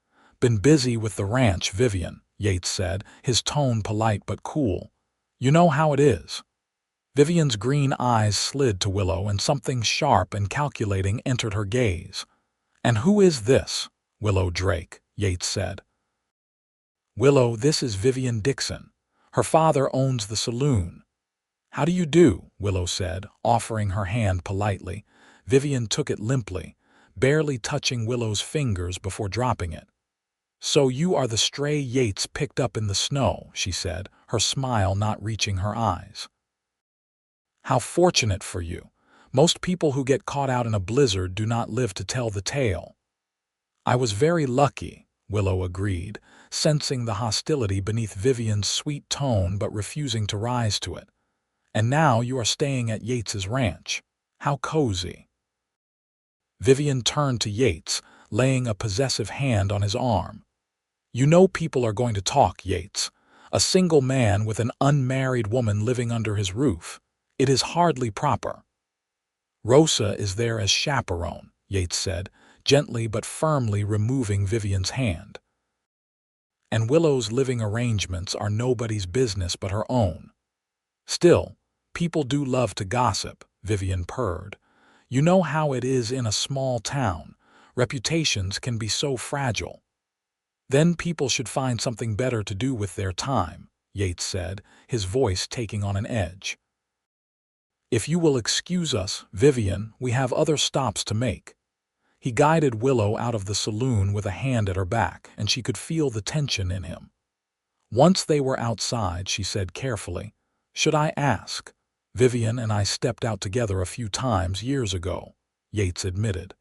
Been busy with the ranch, Vivian," Yates said, his tone polite but cool. "You know how it is." Vivian's green eyes slid to Willow and something sharp and calculating entered her gaze. "And who is this?" "Willow Drake," Yates said. "Willow, this is Vivian Dixon. Her father owns the saloon." "How do you do?" Willow said, offering her hand politely. Vivian took it limply, barely touching Willow's fingers before dropping it. "So you are the stray Yates picked up in the snow," she said, her smile not reaching her eyes. "How fortunate for you. Most people who get caught out in a blizzard do not live to tell the tale." "I was very lucky," Willow agreed, sensing the hostility beneath Vivian's sweet tone but refusing to rise to it. "And now you are staying at Yates's ranch. How cozy." Vivian turned to Yates, laying a possessive hand on his arm. "You know people are going to talk, Yates. A single man with an unmarried woman living under his roof. It is hardly proper." "Rosa is there as chaperone," Yates said, gently but firmly removing Vivian's hand. "And Willow's living arrangements are nobody's business but her own." "Still, people do love to gossip," Vivian purred. "You know how it is in a small town. Reputations can be so fragile." "Then people should find something better to do with their time," Yates said, his voice taking on an edge. "If you will excuse us, Vivian, we have other stops to make." He guided Willow out of the saloon with a hand at her back, and she could feel the tension in him. Once they were outside, she said carefully, "Should I ask? Vivian and I stepped out together a few times years ago," Yates admitted.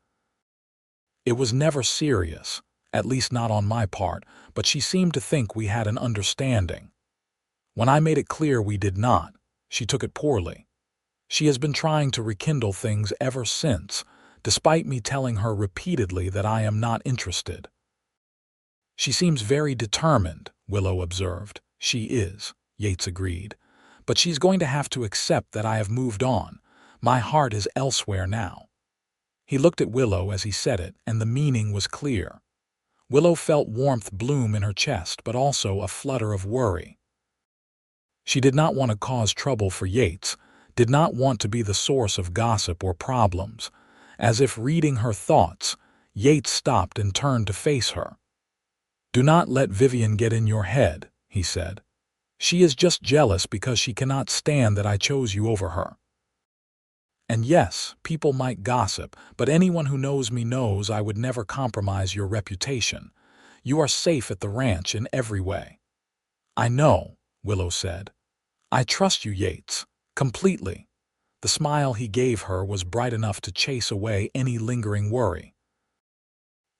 "It was never serious, at least not on my part, but she seemed to think we had an understanding. When I made it clear we did not, she took it poorly. She has been trying to rekindle things ever since, despite me telling her repeatedly that I am not interested." "She seems very determined," Willow observed. "She is," Yates agreed. "But she's going to have to accept that I have moved on. My heart is elsewhere now." He looked at Willow as he said it, and the meaning was clear. Willow felt warmth bloom in her chest, but also a flutter of worry. She did not want to cause trouble for Yates, did not want to be the source of gossip or problems. As if reading her thoughts, Yates stopped and turned to face her. "Do not let Vivian get in your head," he said. "She is just jealous because she cannot stand that I chose you over her. And yes, people might gossip, but anyone who knows me knows I would never compromise your reputation. You are safe at the ranch in every way." "I know," Willow said. "I trust you, Yates, completely." The smile he gave her was bright enough to chase away any lingering worry.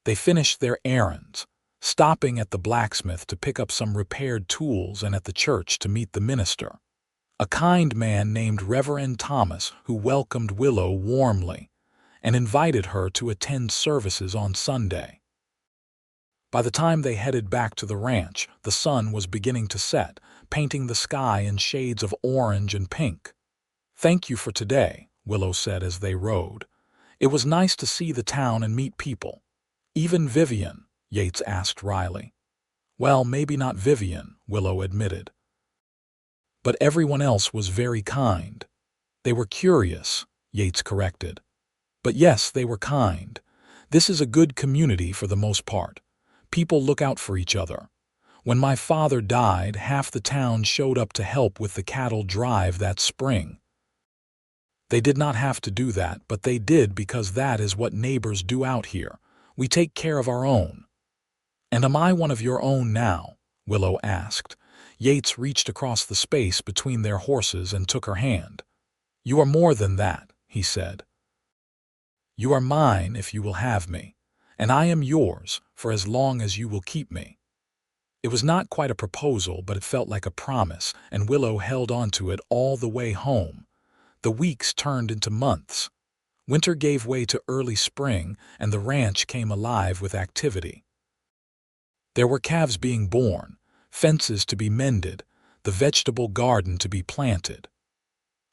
They finished their errands, stopping at the blacksmith to pick up some repaired tools and at the church to meet the minister, a kind man named Reverend Thomas who welcomed Willow warmly and invited her to attend services on Sunday. By the time they headed back to the ranch, the sun was beginning to set, painting the sky in shades of orange and pink. "Thank you for today," Willow said as they rode. "It was nice to see the town and meet people." "Even Vivian?" Yates asked wryly. "Well, maybe not Vivian," Willow admitted. "But everyone else was very kind." "They were curious," Yates corrected. "But yes, they were kind. This is a good community for the most part. People look out for each other. When my father died, half the town showed up to help with the cattle drive that spring. They did not have to do that, but they did because that is what neighbors do out here. We take care of our own." "And am I one of your own now?" Willow asked. Yates reached across the space between their horses and took her hand. "You are more than that," he said. "You are mine if you will have me, and I am yours for as long as you will keep me." It was not quite a proposal, but it felt like a promise, and Willow held on to it all the way home. The weeks turned into months. Winter gave way to early spring, and the ranch came alive with activity. There were calves being born, fences to be mended, the vegetable garden to be planted.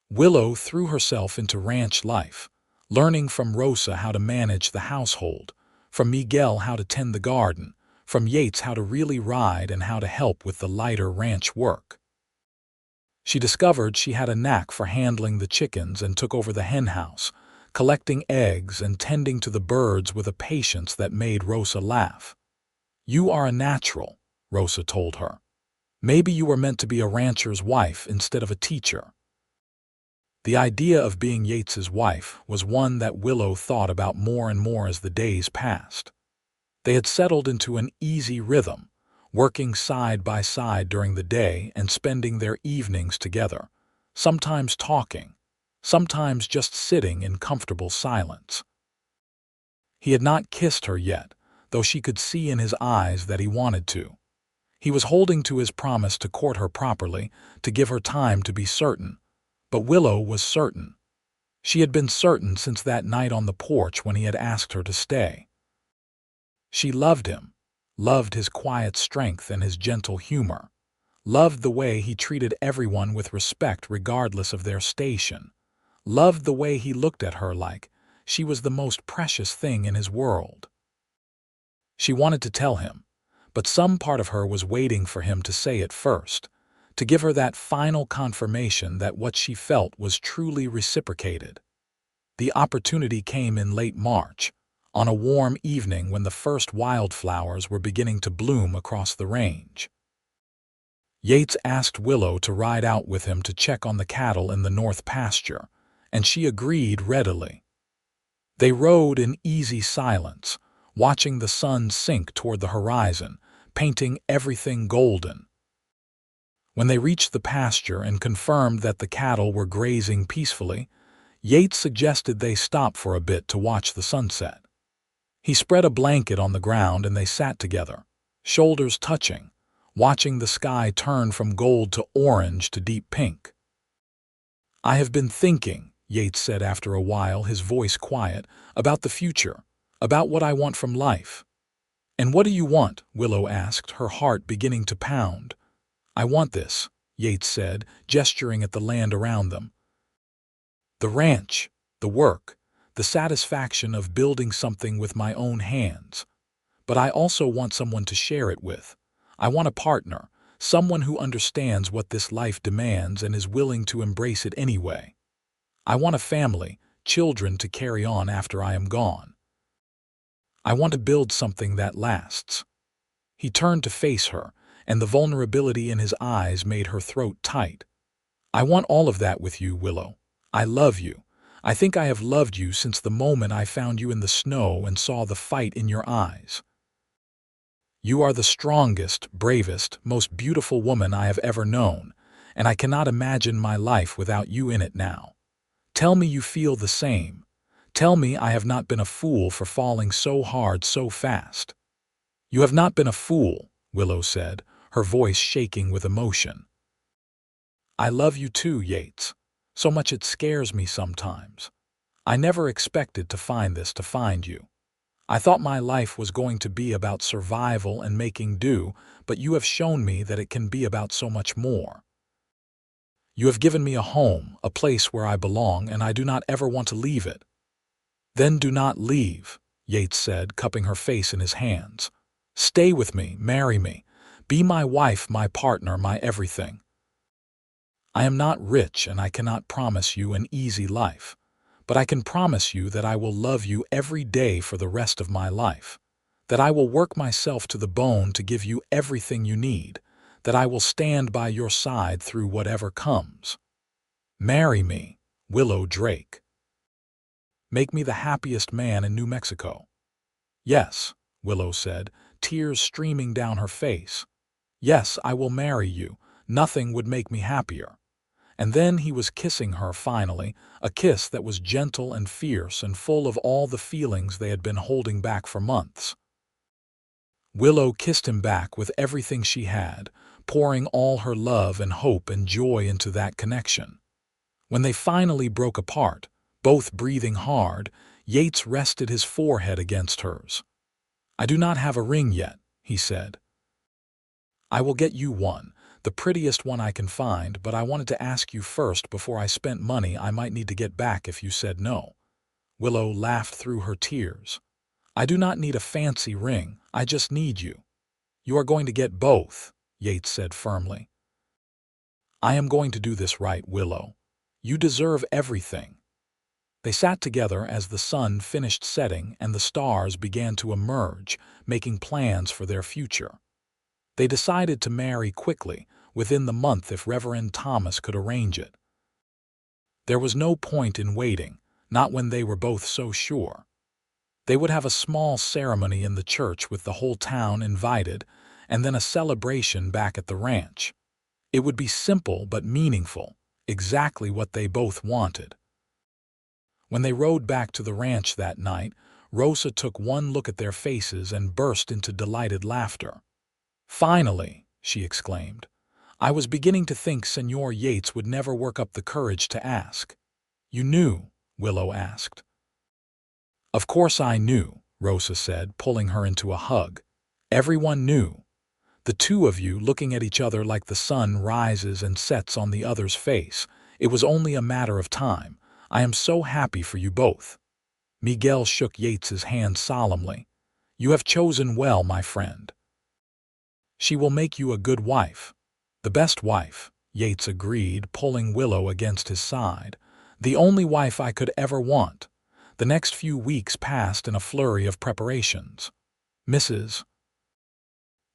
Willow threw herself into ranch life, learning from Rosa how to manage the household, from Miguel how to tend the garden, from Yates how to really ride and how to help with the lighter ranch work. She discovered she had a knack for handling the chickens and took over the henhouse, collecting eggs and tending to the birds with a patience that made Rosa laugh. "You are a natural," Rosa told her. "Maybe you were meant to be a rancher's wife instead of a teacher." The idea of being Yates's wife was one that Willow thought about more and more as the days passed. They had settled into an easy rhythm, working side by side during the day and spending their evenings together, sometimes talking, sometimes just sitting in comfortable silence. He had not kissed her yet, though she could see in his eyes that he wanted to. He was holding to his promise to court her properly, to give her time to be certain. But Willow was certain. She had been certain since that night on the porch when he had asked her to stay. She loved him, loved his quiet strength and his gentle humor, loved the way he treated everyone with respect regardless of their station, loved the way he looked at her like she was the most precious thing in his world. She wanted to tell him, but some part of her was waiting for him to say it first, to give her that final confirmation that what she felt was truly reciprocated. The opportunity came in late March, on a warm evening when the first wildflowers were beginning to bloom across the range. Yates asked Willow to ride out with him to check on the cattle in the north pasture, and she agreed readily. They rode in easy silence, watching the sun sink toward the horizon, painting everything golden. When they reached the pasture and confirmed that the cattle were grazing peacefully, Yates suggested they stop for a bit to watch the sunset. He spread a blanket on the ground and they sat together, shoulders touching, watching the sky turn from gold to orange to deep pink. "I have been thinking," Yates said after a while, his voice quiet, "about the future, about what I want from life." "And what do you want?" Willow asked, her heart beginning to pound. "I want this," Yates said, gesturing at the land around them. "The ranch, the work, the satisfaction of building something with my own hands. But I also want someone to share it with. I want a partner, someone who understands what this life demands and is willing to embrace it anyway. I want a family, children to carry on after I am gone. I want to build something that lasts." He turned to face her, and the vulnerability in his eyes made her throat tight. "I want all of that with you, Willow. I love you. I think I have loved you since the moment I found you in the snow and saw the fight in your eyes. You are the strongest, bravest, most beautiful woman I have ever known, and I cannot imagine my life without you in it now. Tell me you feel the same. Tell me I have not been a fool for falling so hard so fast." "You have not been a fool," Willow said, her voice shaking with emotion. "I love you too, Yates. So much it scares me sometimes. I never expected to find you. I thought my life was going to be about survival and making do, but you have shown me that it can be about so much more. You have given me a home, a place where I belong, and I do not ever want to leave it." "Then do not leave," Yates said, cupping her face in his hands. "Stay with me, marry me. Be my wife, my partner, my everything. I am not rich and I cannot promise you an easy life, but I can promise you that I will love you every day for the rest of my life, that I will work myself to the bone to give you everything you need, that I will stand by your side through whatever comes. Marry me, Willow Drake. Make me the happiest man in New Mexico." "Yes," Willow said, tears streaming down her face. "Yes, I will marry you. Nothing would make me happier." And then he was kissing her finally, a kiss that was gentle and fierce and full of all the feelings they had been holding back for months. Willow kissed him back with everything she had, pouring all her love and hope and joy into that connection. When they finally broke apart, both breathing hard, Yates rested his forehead against hers. "I do not have a ring yet," he said. "I will get you one, the prettiest one I can find, but I wanted to ask you first before I spent money I might need to get back if you said no." Willow laughed through her tears. "I do not need a fancy ring, I just need you." "You are going to get both," Yates said firmly. "I am going to do this right, Willow. You deserve everything." They sat together as the sun finished setting and the stars began to emerge, making plans for their future. They decided to marry quickly, within the month if Reverend Thomas could arrange it. There was no point in waiting, not when they were both so sure. They would have a small ceremony in the church with the whole town invited, and then a celebration back at the ranch. It would be simple but meaningful, exactly what they both wanted. When they rode back to the ranch that night, Rosa took one look at their faces and burst into delighted laughter. "Finally," she exclaimed. "I was beginning to think Senor Yates would never work up the courage to ask." "You knew?" Willow asked. "Of course I knew," Rosa said, pulling her into a hug. "Everyone knew. The two of you looking at each other like the sun rises and sets on the other's face. It was only a matter of time. I am so happy for you both." Miguel shook Yates's hand solemnly. "You have chosen well, my friend. She will make you a good wife." "The best wife," Yates agreed, pulling Willow against his side. "The only wife I could ever want." The next few weeks passed in a flurry of preparations. Mrs.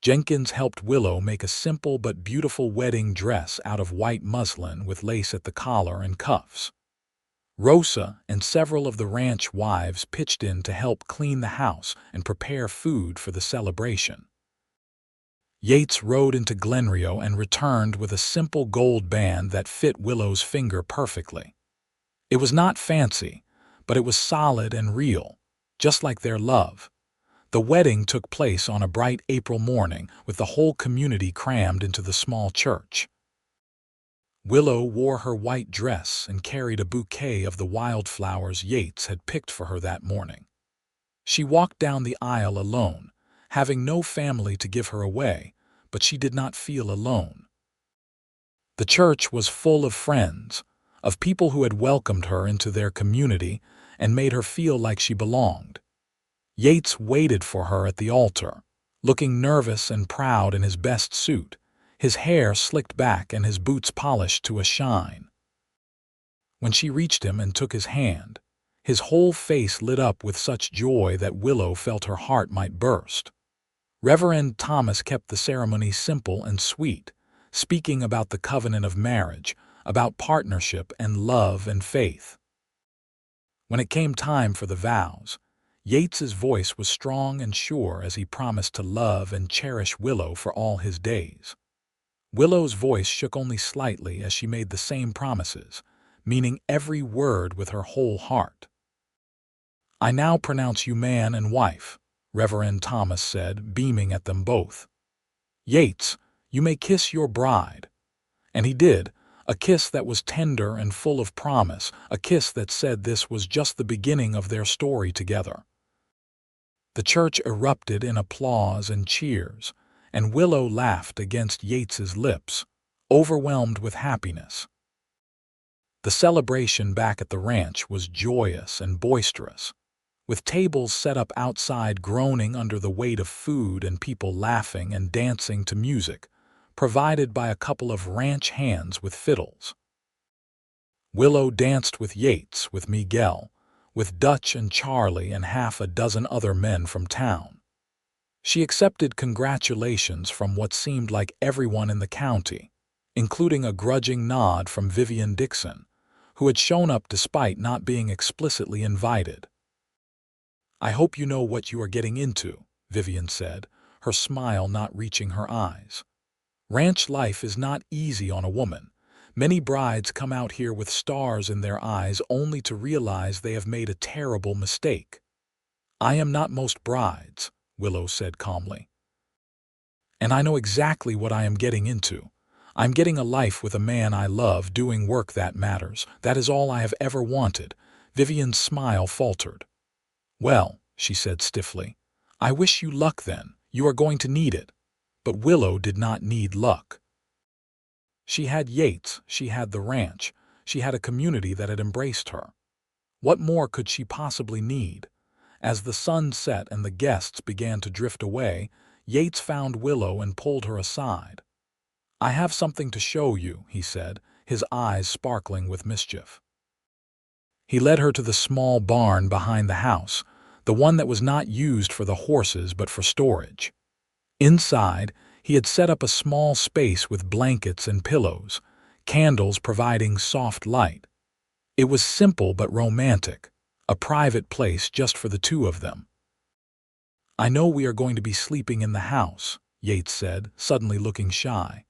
Jenkins helped Willow make a simple but beautiful wedding dress out of white muslin with lace at the collar and cuffs. Rosa and several of the ranch wives pitched in to help clean the house and prepare food for the celebration. Yates rode into Glenrio and returned with a simple gold band that fit Willow's finger perfectly. It was not fancy, but it was solid and real, just like their love. The wedding took place on a bright April morning with the whole community crammed into the small church. Willow wore her white dress and carried a bouquet of the wildflowers Yates had picked for her that morning. She walked down the aisle alone, having no family to give her away, but she did not feel alone. The church was full of friends, of people who had welcomed her into their community and made her feel like she belonged. Yates waited for her at the altar, looking nervous and proud in his best suit, his hair slicked back and his boots polished to a shine. When she reached him and took his hand, his whole face lit up with such joy that Willow felt her heart might burst. Reverend Thomas kept the ceremony simple and sweet, speaking about the covenant of marriage, about partnership and love and faith. When it came time for the vows, Yates's voice was strong and sure as he promised to love and cherish Willow for all his days. Willow's voice shook only slightly as she made the same promises, meaning every word with her whole heart. "I now pronounce you man and wife," Reverend Thomas said, beaming at them both. "Yates, you may kiss your bride." And he did, a kiss that was tender and full of promise, a kiss that said this was just the beginning of their story together. The church erupted in applause and cheers, and Willow laughed against Yates's lips, overwhelmed with happiness. The celebration back at the ranch was joyous and boisterous, with tables set up outside groaning under the weight of food and people laughing and dancing to music, provided by a couple of ranch hands with fiddles. Willow danced with Yates, with Miguel, with Dutch and Charlie and half a dozen other men from town. She accepted congratulations from what seemed like everyone in the county, including a grudging nod from Vivian Dixon, who had shown up despite not being explicitly invited. "I hope you know what you are getting into," Vivian said, her smile not reaching her eyes. "Ranch life is not easy on a woman. Many brides come out here with stars in their eyes only to realize they have made a terrible mistake." "I am not most brides," Willow said calmly. "And I know exactly what I am getting into. I'm getting a life with a man I love, doing work that matters. That is all I have ever wanted." Vivian's smile faltered. "Well," she said stiffly, "I wish you luck then. You are going to need it." But Willow did not need luck. She had Yates, she had the ranch, she had a community that had embraced her. What more could she possibly need? As the sun set and the guests began to drift away, Yates found Willow and pulled her aside. "I have something to show you," he said, his eyes sparkling with mischief. He led her to the small barn behind the house, the one that was not used for the horses but for storage. Inside, he had set up a small space with blankets and pillows, candles providing soft light. It was simple but romantic, a private place just for the two of them. "I know we are going to be sleeping in the house," Yates said, suddenly looking shy.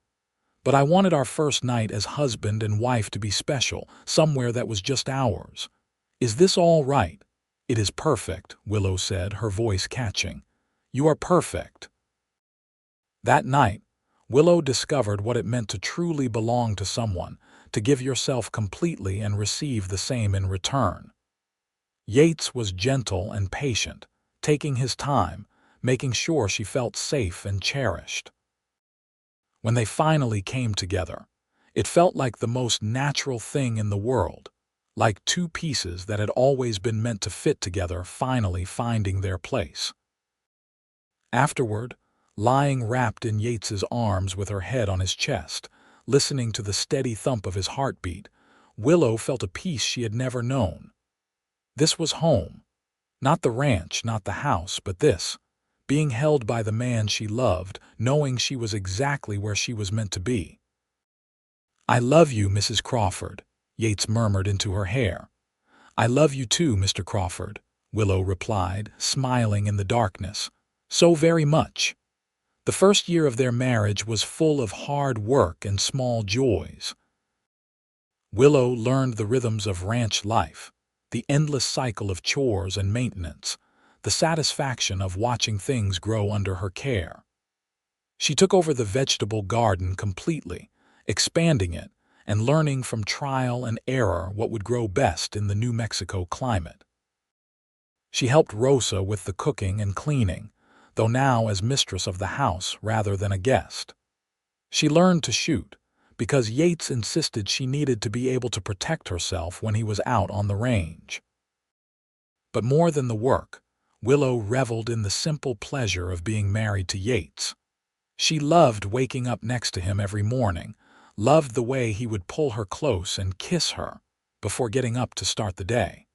"But I wanted our first night as husband and wife to be special, somewhere that was just ours. Is this all right?" "It is perfect," Willow said, her voice catching. "You are perfect." That night, Willow discovered what it meant to truly belong to someone, to give yourself completely and receive the same in return. Yates was gentle and patient, taking his time, making sure she felt safe and cherished. When they finally came together, it felt like the most natural thing in the world, like two pieces that had always been meant to fit together finally finding their place. Afterward, lying wrapped in Yates's arms with her head on his chest, listening to the steady thump of his heartbeat, Willow felt a peace she had never known. This was home. Not the ranch, not the house, but this, being held by the man she loved, knowing she was exactly where she was meant to be. "I love you, Mrs. Crawford," Yates murmured into her hair. "I love you too, Mr. Crawford," Willow replied, smiling in the darkness. "So very much." The first year of their marriage was full of hard work and small joys. Willow learned the rhythms of ranch life, the endless cycle of chores and maintenance, the satisfaction of watching things grow under her care. She took over the vegetable garden completely, expanding it and learning from trial and error what would grow best in the New Mexico climate. She helped Rosa with the cooking and cleaning, though now as mistress of the house rather than a guest. She learned to shoot, because Yates insisted she needed to be able to protect herself when he was out on the range. But more than the work, Willow reveled in the simple pleasure of being married to Yates. She loved waking up next to him every morning, loved the way he would pull her close and kiss her before getting up to start the day.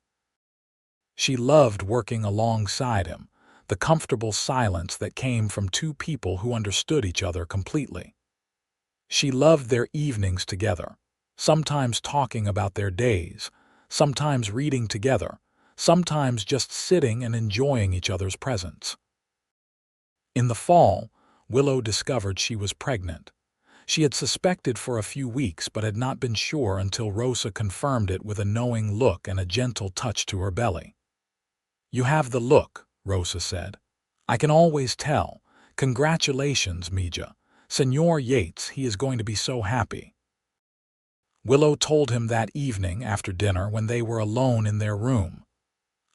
She loved working alongside him, the comfortable silence that came from two people who understood each other completely. She loved their evenings together, sometimes talking about their days, sometimes reading together, sometimes just sitting and enjoying each other's presence. In the fall, Willow discovered she was pregnant. She had suspected for a few weeks but had not been sure until Rosa confirmed it with a knowing look and a gentle touch to her belly. "You have the look," Rosa said. "I can always tell. Congratulations, Mija. Senor Yates, he is going to be so happy." Willow told him that evening after dinner when they were alone in their room.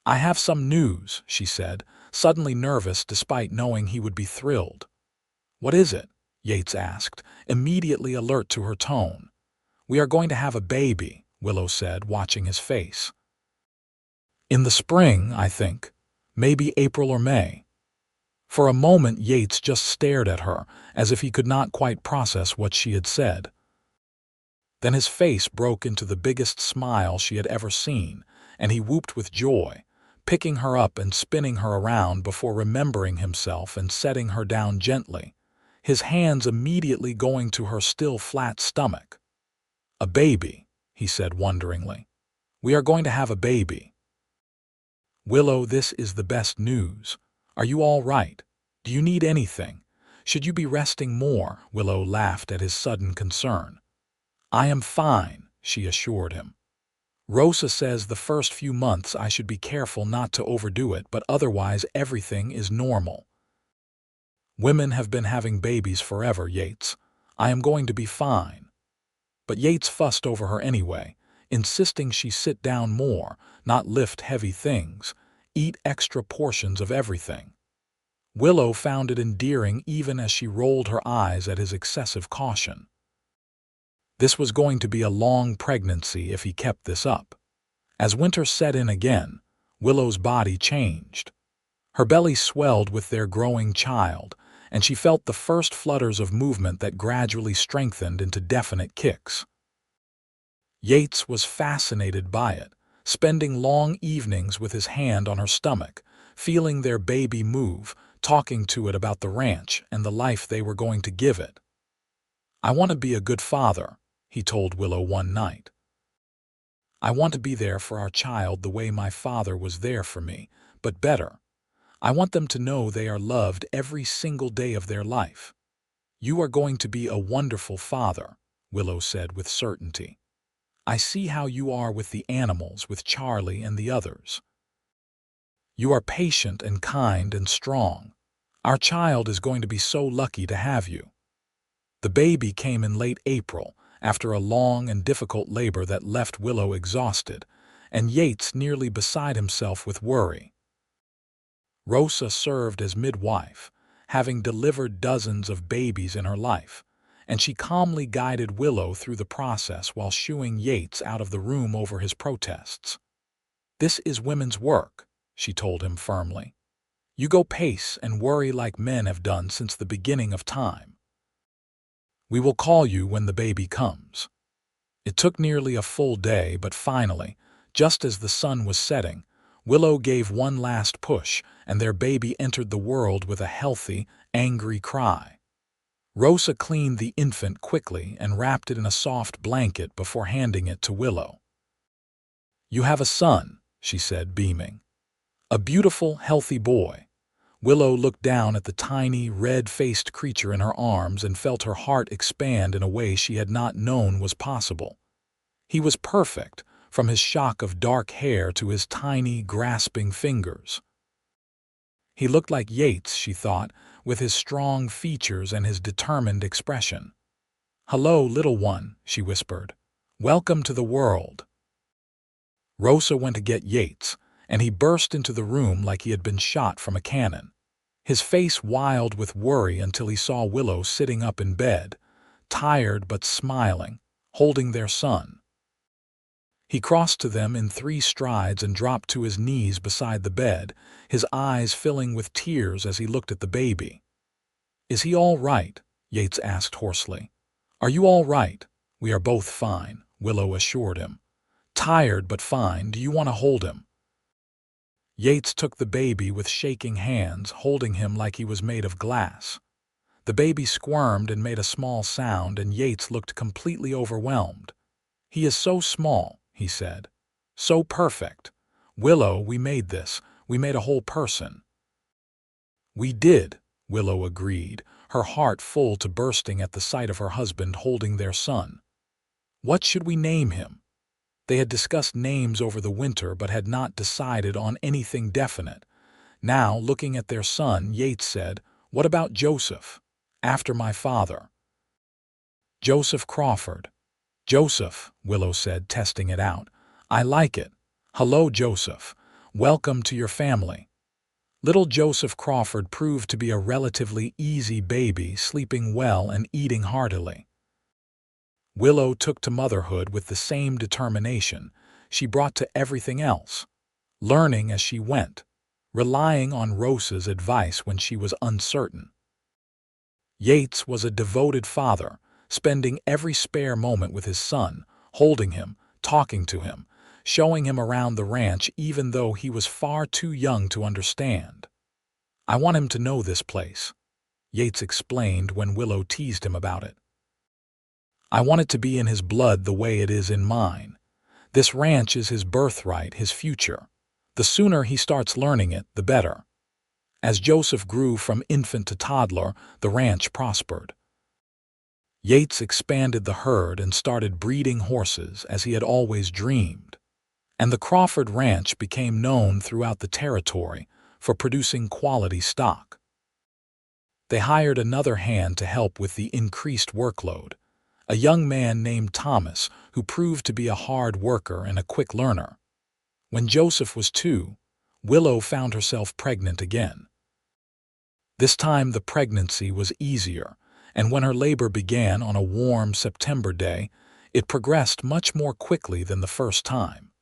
"I have some news," she said, suddenly nervous despite knowing he would be thrilled. "What is it?" Yates asked, immediately alert to her tone. "We are going to have a baby," Willow said, watching his face. "In the spring, I think. Maybe April or May." For a moment Yates just stared at her, as if he could not quite process what she had said. Then his face broke into the biggest smile she had ever seen, and he whooped with joy, picking her up and spinning her around before remembering himself and setting her down gently, his hands immediately going to her still flat stomach. "A baby," he said wonderingly. "We are going to have a baby." "Willow, this is the best news. Are you all right? Do you need anything? Should you be resting more?" Willow laughed at his sudden concern. "I am fine," she assured him. "Rosa says the first few months I should be careful not to overdo it, but otherwise everything is normal. Women have been having babies forever, Yates. I am going to be fine." But Yates fussed over her anyway, insisting she sit down more, not lift heavy things, eat extra portions of everything. Willow found it endearing even as she rolled her eyes at his excessive caution. This was going to be a long pregnancy if he kept this up. As winter set in again, Willow's body changed. Her belly swelled with their growing child, and she felt the first flutters of movement that gradually strengthened into definite kicks. Yates was fascinated by it, spending long evenings with his hand on her stomach, feeling their baby move, talking to it about the ranch and the life they were going to give it. "I want to be a good father," he told Willow one night. "I want to be there for our child the way my father was there for me, but better. I want them to know they are loved every single day of their life." "You are going to be a wonderful father," Willow said with certainty. "I see how you are with the animals, with Charlie and the others. You are patient and kind and strong. Our child is going to be so lucky to have you." The baby came in late April, after a long and difficult labor that left Willow exhausted, and Yates nearly beside himself with worry. Rosa served as midwife, having delivered dozens of babies in her life, and she calmly guided Willow through the process while shooing Yates out of the room over his protests. "This is women's work," she told him firmly. "You go pace and worry like men have done since the beginning of time. We will call you when the baby comes." It took nearly a full day, but finally, just as the sun was setting, Willow gave one last push, and their baby entered the world with a healthy, angry cry. Rosa cleaned the infant quickly and wrapped it in a soft blanket before handing it to Willow. "You have a son," she said, beaming. "A beautiful, healthy boy." Willow looked down at the tiny, red-faced creature in her arms and felt her heart expand in a way she had not known was possible. He was perfect, from his shock of dark hair to his tiny, grasping fingers. He looked like Yates, she thought, with his strong features and his determined expression. "Hello, little one," she whispered. "Welcome to the world." Rosa went to get Yates, and he burst into the room like he had been shot from a cannon, his face wild with worry until he saw Willow sitting up in bed, tired but smiling, holding their son. He crossed to them in 3 strides and dropped to his knees beside the bed, his eyes filling with tears as he looked at the baby. "Is he all right?" Yates asked hoarsely. "Are you all right?" "We are both fine," Willow assured him. "Tired but fine. Do you want to hold him?" Yates took the baby with shaking hands, holding him like he was made of glass. The baby squirmed and made a small sound, and Yates looked completely overwhelmed. "He is so small," he said. "So perfect. Willow, we made this. We made a whole person." "We did," Willow agreed, her heart full to bursting at the sight of her husband holding their son. "What should we name him?" They had discussed names over the winter but had not decided on anything definite. Now, looking at their son, Yates said, "What about Joseph? After my father." "Joseph Crawford." "Joseph," Willow said, testing it out. "I like it. Hello, Joseph. Welcome to your family." Little Joseph Crawford proved to be a relatively easy baby, sleeping well and eating heartily. Willow took to motherhood with the same determination she brought to everything else, learning as she went, relying on Rosa's advice when she was uncertain. Yates was a devoted father, spending every spare moment with his son, holding him, talking to him, showing him around the ranch even though he was far too young to understand. "I want him to know this place," Yates explained when Willow teased him about it. "I want it to be in his blood the way it is in mine. This ranch is his birthright, his future. The sooner he starts learning it, the better." As Joseph grew from infant to toddler, the ranch prospered. Yates expanded the herd and started breeding horses as he had always dreamed. And the Crawford Ranch became known throughout the territory for producing quality stock. They hired another hand to help with the increased workload, a young man named Thomas who proved to be a hard worker and a quick learner. When Joseph was 2, Willow found herself pregnant again. This time the pregnancy was easier, and when her labor began on a warm September day, it progressed much more quickly than the first time.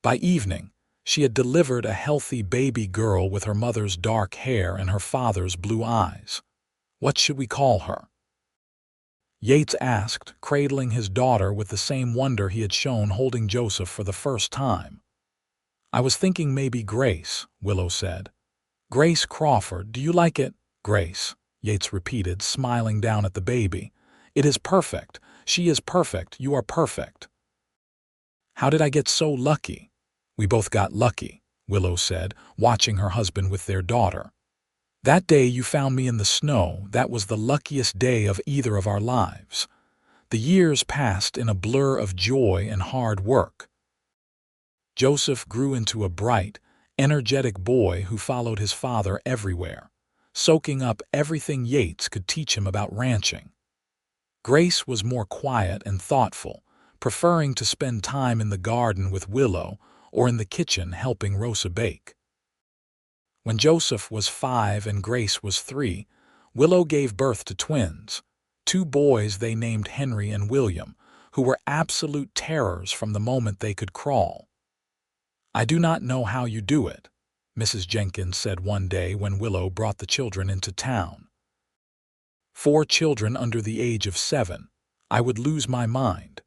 By evening, she had delivered a healthy baby girl with her mother's dark hair and her father's blue eyes. "What should we call her?" Yates asked, cradling his daughter with the same wonder he had shown holding Joseph for the first time. "I was thinking maybe Grace," Willow said. "Grace Crawford, do you like it?" "Grace," Yates repeated, smiling down at the baby. "It is perfect. She is perfect. You are perfect." "How did I get so lucky?" "We both got lucky," Willow said, watching her husband with their daughter. "That day you found me in the snow, that was the luckiest day of either of our lives." The years passed in a blur of joy and hard work. Joseph grew into a bright, energetic boy who followed his father everywhere, soaking up everything Yates could teach him about ranching. Grace was more quiet and thoughtful, preferring to spend time in the garden with Willow or in the kitchen helping Rosa bake. When Joseph was 5 and Grace was 3, Willow gave birth to twins, 2 boys they named Henry and William, who were absolute terrors from the moment they could crawl. "I do not know how you do it," Mrs. Jenkins said one day when Willow brought the children into town. 4 children under the age of 7. I would lose my mind.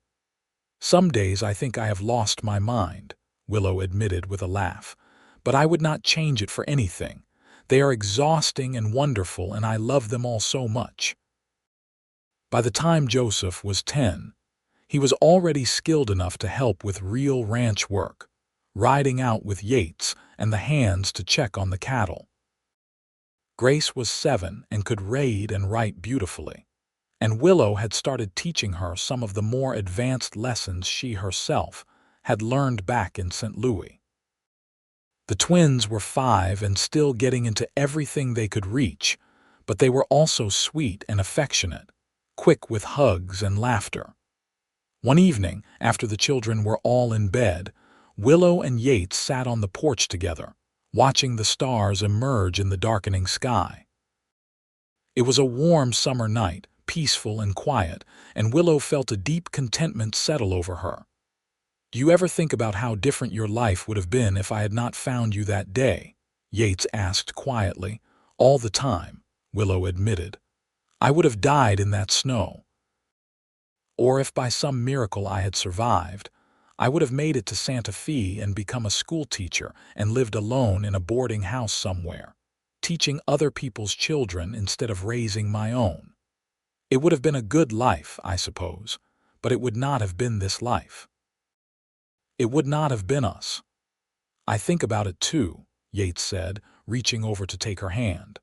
"Some days I think I have lost my mind," Willow admitted with a laugh. "But I would not change it for anything. They are exhausting and wonderful, and I love them all so much." By the time Joseph was 10, he was already skilled enough to help with real ranch work, riding out with Yates and the hands to check on the cattle. Grace was 7 and could read and write beautifully, and Willow had started teaching her some of the more advanced lessons she herself had learned back in St. Louis. The twins were 5 and still getting into everything they could reach, but they were also sweet and affectionate, quick with hugs and laughter. One evening, after the children were all in bed, Willow and Yates sat on the porch together, watching the stars emerge in the darkening sky. It was a warm summer night, peaceful and quiet, and Willow felt a deep contentment settle over her. "Do you ever think about how different your life would have been if I had not found you that day?" Yates asked quietly. "All the time," Willow admitted. "I would have died in that snow. Or if by some miracle I had survived, I would have made it to Santa Fe and become a school teacher and lived alone in a boarding house somewhere, teaching other people's children instead of raising my own. It would have been a good life, I suppose, but it would not have been this life. It would not have been us. I think about it too, Yates said, reaching over to take her hand.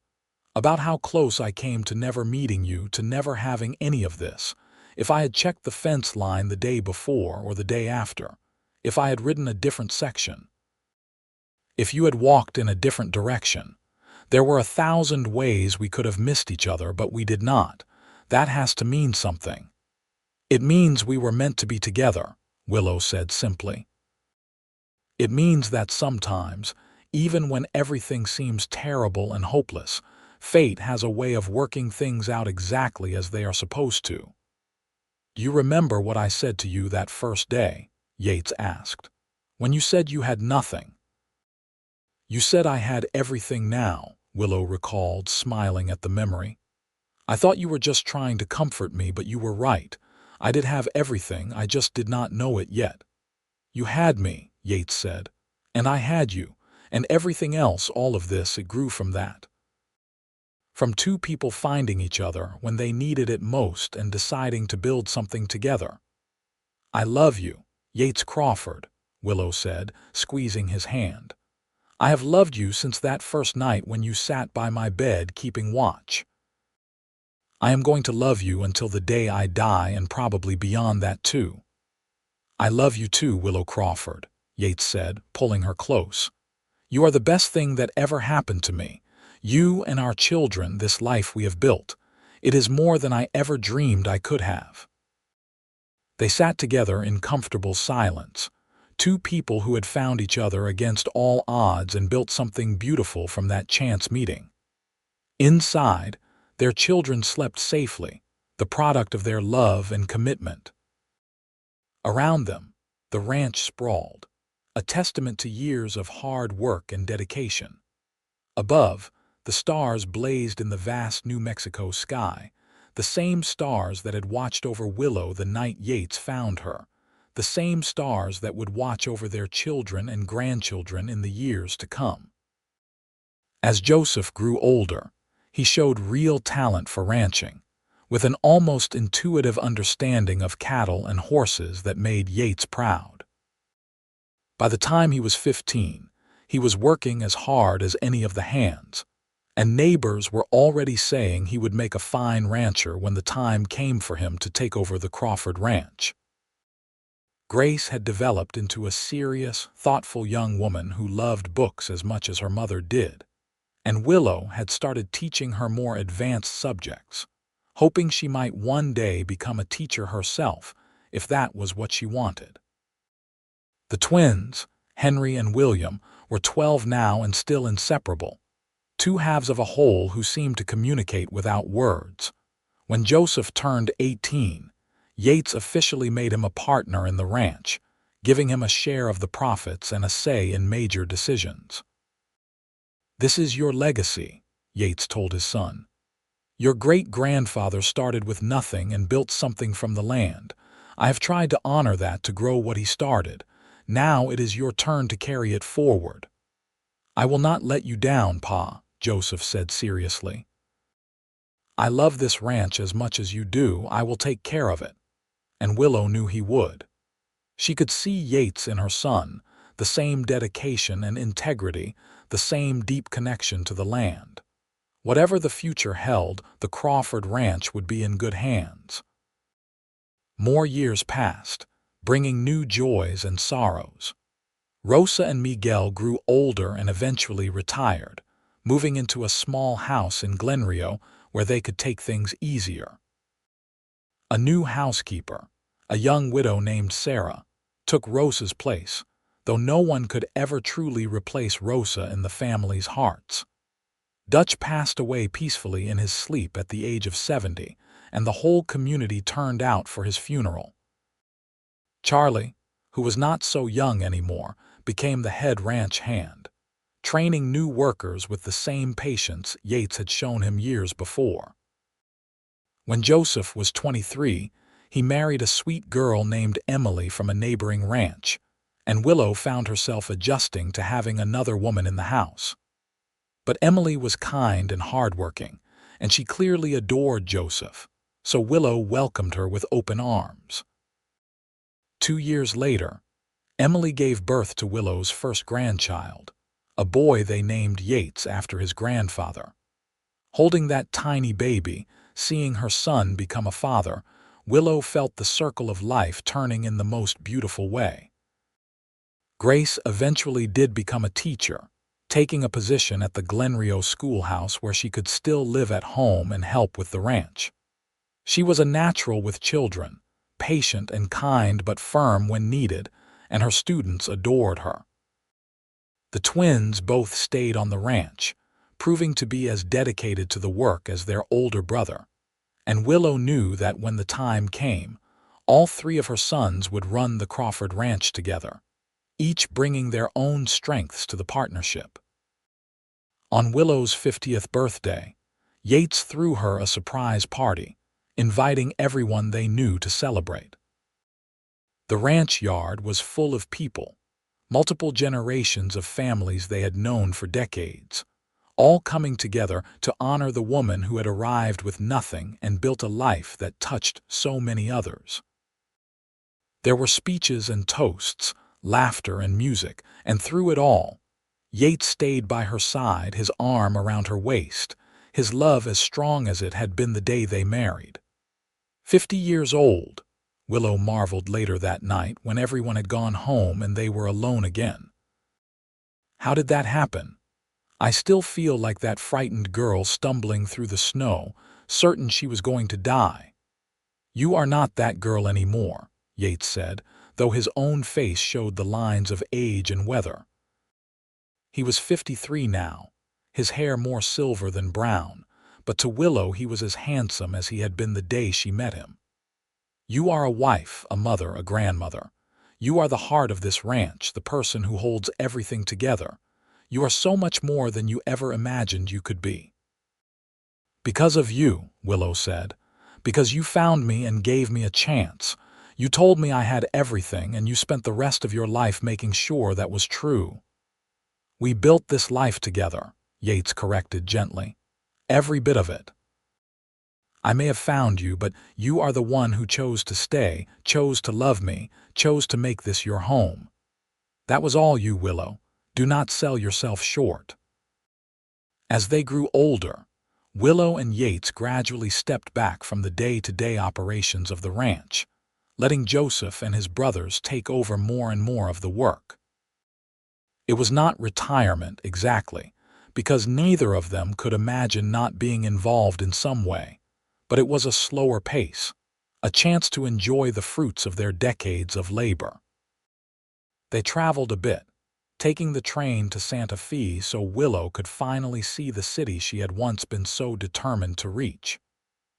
About how close I came to never meeting you, to never having any of this. If I had checked the fence line the day before or the day after, if I had ridden a different section, if you had walked in a different direction, there were 1,000 ways we could have missed each other, but we did not. That has to mean something. It means we were meant to be together, Willow said simply. It means that sometimes, even when everything seems terrible and hopeless, fate has a way of working things out exactly as they are supposed to. Do you remember what I said to you that first day? Yates asked. When you said you had nothing. You said I had everything now, Willow recalled, smiling at the memory. I thought you were just trying to comfort me, but you were right. I did have everything, I just did not know it yet. You had me, Yates said, and I had you, and everything else, all of this, it grew from that. From two people finding each other when they needed it most and deciding to build something together. I love you, Yates Crawford, Willow said, squeezing his hand. I have loved you since that first night when you sat by my bed keeping watch. I am going to love you until the day I die, and probably beyond that too. I love you too, Willow Crawford, Yates said, pulling her close. You are the best thing that ever happened to me. You and our children, this life we have built. It is more than I ever dreamed I could have. They sat together in comfortable silence, two people who had found each other against all odds and built something beautiful from that chance meeting. Inside, their children slept safely, the product of their love and commitment. Around them, the ranch sprawled, a testament to years of hard work and dedication. Above, the stars blazed in the vast New Mexico sky, the same stars that had watched over Willow the night Yates found her, the same stars that would watch over their children and grandchildren in the years to come. As Joseph grew older, he showed real talent for ranching, with an almost intuitive understanding of cattle and horses that made Yates proud. By the time he was 15, he was working as hard as any of the hands, and neighbors were already saying he would make a fine rancher when the time came for him to take over the Crawford Ranch. Grace had developed into a serious, thoughtful young woman who loved books as much as her mother did, and Willow had started teaching her more advanced subjects, hoping she might one day become a teacher herself if that was what she wanted. The twins, Henry and William, were 12 now and still inseparable, two halves of a whole who seemed to communicate without words. When Joseph turned 18, Yates officially made him a partner in the ranch, giving him a share of the profits and a say in major decisions. This is your legacy, Yates told his son. Your great-grandfather started with nothing and built something from the land. I have tried to honor that, to grow what he started. Now it is your turn to carry it forward. I will not let you down, Pa, Joseph said seriously. I love this ranch as much as you do. I will take care of it. And Willow knew he would. She could see Yates in her son, the same dedication and integrity, the same deep connection to the land. Whatever the future held, the Crawford Ranch would be in good hands. More years passed, bringing new joys and sorrows. Rosa and Miguel grew older and eventually retired, moving into a small house in Glen Rio where they could take things easier. A new housekeeper, a young widow named Sarah, took Rosa's place, though no one could ever truly replace Rosa in the family's hearts. Dutch passed away peacefully in his sleep at the age of 70, and the whole community turned out for his funeral. Charlie, who was not so young anymore, became the head ranch hand, training new workers with the same patience Yates had shown him years before. When Joseph was 23, he married a sweet girl named Emily from a neighboring ranch, and Willow found herself adjusting to having another woman in the house. But Emily was kind and hardworking, and she clearly adored Joseph, so Willow welcomed her with open arms. 2 years later, Emily gave birth to Willow's first grandchild, a boy they named Yates after his grandfather. Holding that tiny baby, seeing her son become a father, Willow felt the circle of life turning in the most beautiful way. Grace eventually did become a teacher, taking a position at the Glenrio schoolhouse where she could still live at home and help with the ranch. She was a natural with children, patient and kind but firm when needed, and her students adored her. The twins both stayed on the ranch, proving to be as dedicated to the work as their older brother, and Willow knew that when the time came, all three of her sons would run the Crawford Ranch together, each bringing their own strengths to the partnership. On Willow's 50th birthday, Yates threw her a surprise party, inviting everyone they knew to celebrate. The ranch yard was full of people, multiple generations of families they had known for decades, all coming together to honor the woman who had arrived with nothing and built a life that touched so many others. There were speeches and toasts, laughter and music, and through it all, Yates stayed by her side, his arm around her waist, his love as strong as it had been the day they married. 50 years old, Willow marveled later that night when everyone had gone home and they were alone again. How did that happen? I still feel like that frightened girl stumbling through the snow, certain she was going to die. You are not that girl anymore, Yates said, though his own face showed the lines of age and weather. He was 53 now, his hair more silver than brown, but to Willow he was as handsome as he had been the day she met him. You are a wife, a mother, a grandmother. You are the heart of this ranch, the person who holds everything together. You are so much more than you ever imagined you could be. Because of you, Willow said, because you found me and gave me a chance. You told me I had everything, and you spent the rest of your life making sure that was true. We built this life together, Yates corrected gently. Every bit of it. I may have found you, but you are the one who chose to stay, chose to love me, chose to make this your home. That was all you, Willow. Do not sell yourself short. As they grew older, Willow and Yates gradually stepped back from the day-to-day operations of the ranch, letting Joseph and his brothers take over more and more of the work. It was not retirement exactly, because neither of them could imagine not being involved in some way, but it was a slower pace, a chance to enjoy the fruits of their decades of labor. They traveled a bit, taking the train to Santa Fe so Willow could finally see the city she had once been so determined to reach.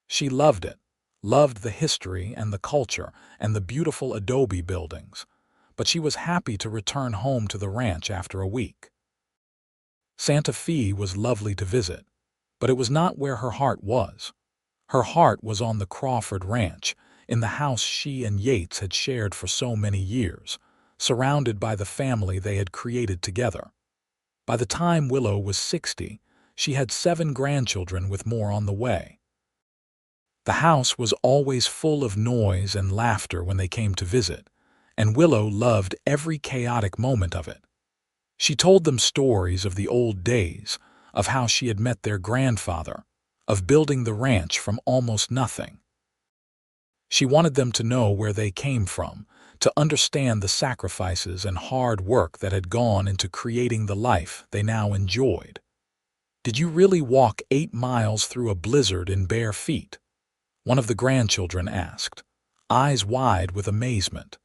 She loved it, loved the history and the culture and the beautiful adobe buildings, but she was happy to return home to the ranch after a week. Santa Fe was lovely to visit, but it was not where her heart was. Her heart was on the Crawford Ranch, in the house she and Yates had shared for so many years, surrounded by the family they had created together. By the time Willow was 60, she had 7 grandchildren with more on the way. The house was always full of noise and laughter when they came to visit, and Willow loved every chaotic moment of it. She told them stories of the old days, of how she had met their grandfather, of building the ranch from almost nothing. She wanted them to know where they came from, to understand the sacrifices and hard work that had gone into creating the life they now enjoyed. Did you really walk 8 miles through a blizzard in bare feet? One of the grandchildren asked, eyes wide with amazement.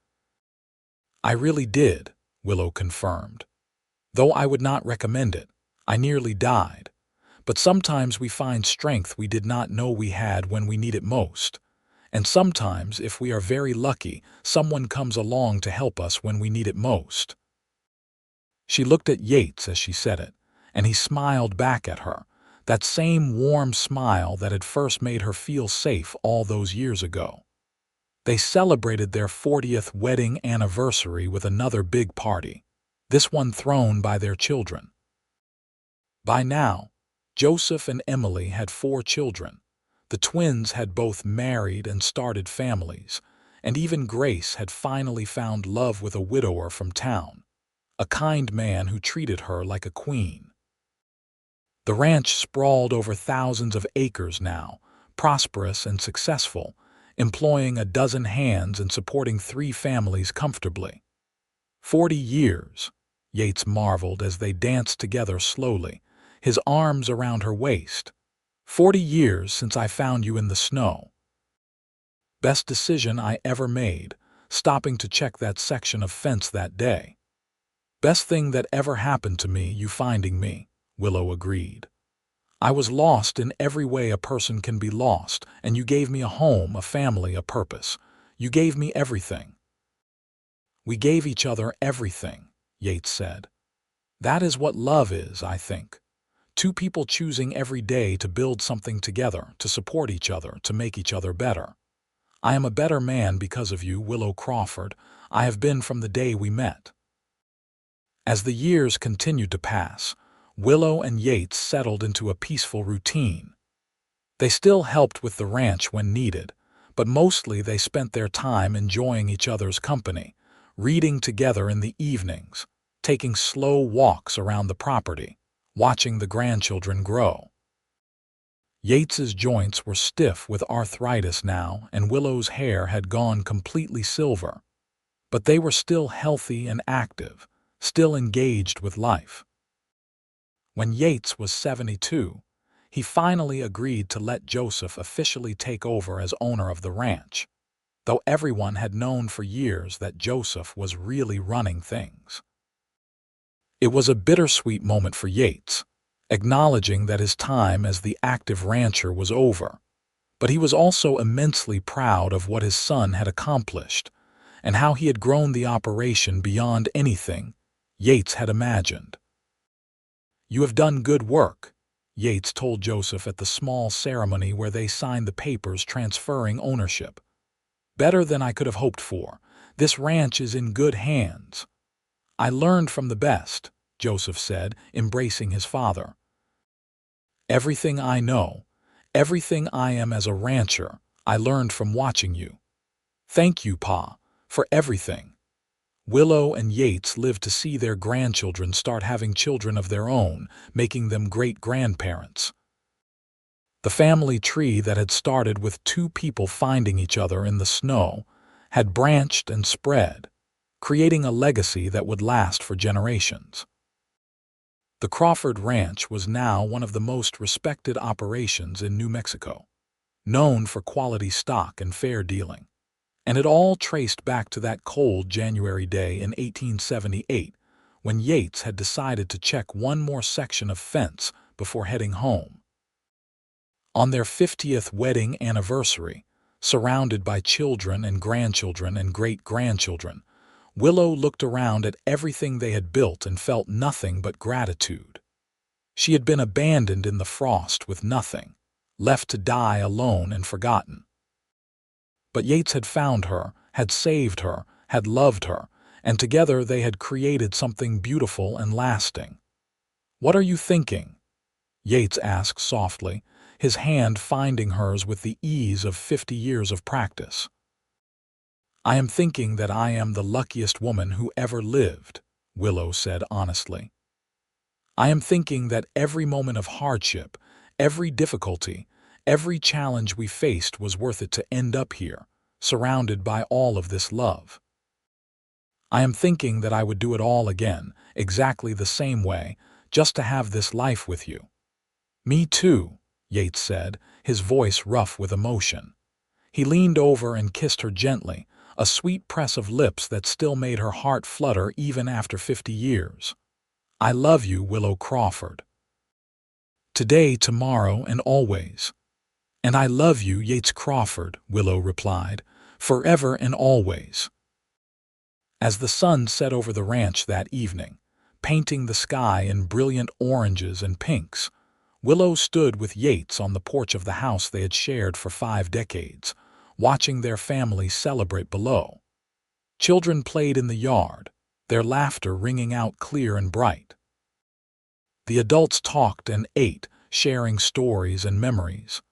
I really did, Willow confirmed. Though I would not recommend it, I nearly died. But sometimes we find strength we did not know we had when we need it most. And sometimes, if we are very lucky, someone comes along to help us when we need it most. She looked at Yates as she said it, and he smiled back at her, that same warm smile that had first made her feel safe all those years ago. They celebrated their 40th wedding anniversary with another big party, this one thrown by their children. By now, Joseph and Emily had 4 children. The twins had both married and started families, and even Grace had finally found love with a widower from town, a kind man who treated her like a queen. The ranch sprawled over thousands of acres now, prosperous and successful, employing a dozen hands and supporting 3 families comfortably. 40 years, Yates marveled as they danced together slowly, his arms around her waist. 40 years since I found you in the snow. Best decision I ever made, stopping to check that section of fence that day. Best thing that ever happened to me, you finding me, Willow agreed. I was lost in every way a person can be lost, and you gave me a home, a family, a purpose. You gave me everything. We gave each other everything, Yates said. That is what love is, I think. 2 people choosing every day to build something together, to support each other, to make each other better. I am a better man because of you, Willow Crawford. I have been from the day we met. As the years continued to pass, Willow and Yates settled into a peaceful routine. They still helped with the ranch when needed, but mostly they spent their time enjoying each other's company, reading together in the evenings, taking slow walks around the property, watching the grandchildren grow. Yates's joints were stiff with arthritis now, and Willow's hair had gone completely silver. But they were still healthy and active, still engaged with life. When Yates was 72, he finally agreed to let Joseph officially take over as owner of the ranch, though everyone had known for years that Joseph was really running things. It was a bittersweet moment for Yates, acknowledging that his time as the active rancher was over, but he was also immensely proud of what his son had accomplished and how he had grown the operation beyond anything Yates had imagined. You have done good work, Yates told Joseph at the small ceremony where they signed the papers transferring ownership. Better than I could have hoped for. This ranch is in good hands. I learned from the best, Joseph said, embracing his father. Everything I know, everything I am as a rancher, I learned from watching you. Thank you, Pa, for everything. Willow and Yates lived to see their grandchildren start having children of their own, making them great-grandparents. The family tree that had started with 2 people finding each other in the snow had branched and spread, creating a legacy that would last for generations. The Crawford Ranch was now one of the most respected operations in New Mexico, known for quality stock and fair dealing. And it all traced back to that cold January day in 1878, when Yates had decided to check one more section of fence before heading home. On their 50th wedding anniversary, surrounded by children and grandchildren and great-grandchildren, Willow looked around at everything they had built and felt nothing but gratitude. She had been abandoned in the frost with nothing, left to die alone and forgotten. But Yates had found her, had saved her, had loved her, and together they had created something beautiful and lasting. "What are you thinking?" Yates asked softly, his hand finding hers with the ease of 50 years of practice. "I am thinking that I am the luckiest woman who ever lived," Willow said honestly. "I am thinking that every moment of hardship, every difficulty, every challenge we faced was worth it to end up here, surrounded by all of this love. I am thinking that I would do it all again, exactly the same way, just to have this life with you." "Me too," Yates said, his voice rough with emotion. He leaned over and kissed her gently, a sweet press of lips that still made her heart flutter even after 50 years. "I love you, Willow Crawford. Today, tomorrow, and always." "And I love you, Yates Crawford," Willow replied, "forever and always." As the sun set over the ranch that evening, painting the sky in brilliant oranges and pinks, Willow stood with Yates on the porch of the house they had shared for 5 decades, watching their family celebrate below. Children played in the yard, their laughter ringing out clear and bright. The adults talked and ate, sharing stories and memories.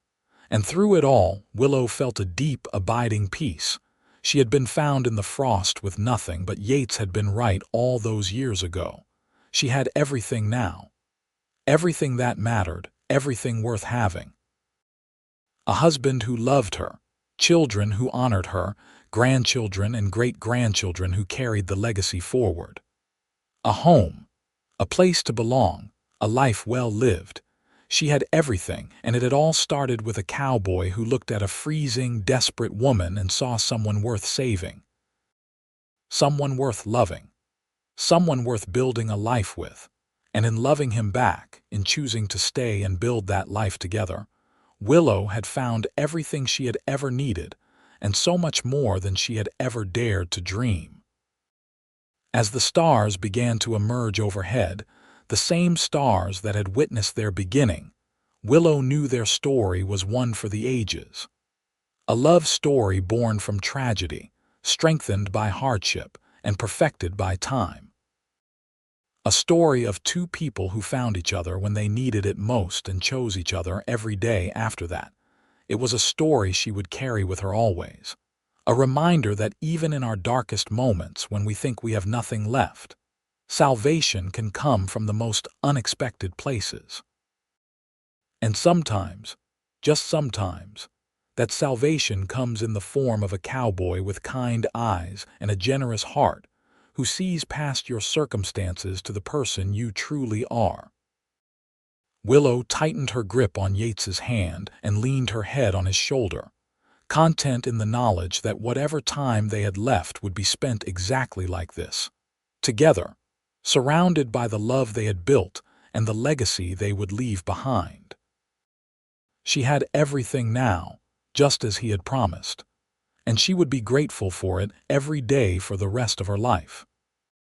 And through it all, Willow felt a deep, abiding peace. She had been found in the frost with nothing, but Yates had been right all those years ago. She had everything now. Everything that mattered, everything worth having. A husband who loved her, children who honored her, grandchildren and great-grandchildren who carried the legacy forward. A home, a place to belong, a life well lived. She had everything, and it had all started with a cowboy who looked at a freezing, desperate woman and saw someone worth saving, someone worth loving, someone worth building a life with. And in loving him back, in choosing to stay and build that life together, Willow had found everything she had ever needed, and so much more than she had ever dared to dream. As the stars began to emerge overhead, the same stars that had witnessed their beginning, Willow knew their story was one for the ages. A love story born from tragedy, strengthened by hardship, and perfected by time. A story of two people who found each other when they needed it most and chose each other every day after that. It was a story she would carry with her always. A reminder that even in our darkest moments when we think we have nothing left, salvation can come from the most unexpected places. And sometimes, just sometimes, that salvation comes in the form of a cowboy with kind eyes and a generous heart who sees past your circumstances to the person you truly are. Willow tightened her grip on Yates's hand and leaned her head on his shoulder, content in the knowledge that whatever time they had left would be spent exactly like this, together, surrounded by the love they had built and the legacy they would leave behind. She had everything now, just as he had promised, and she would be grateful for it every day for the rest of her life.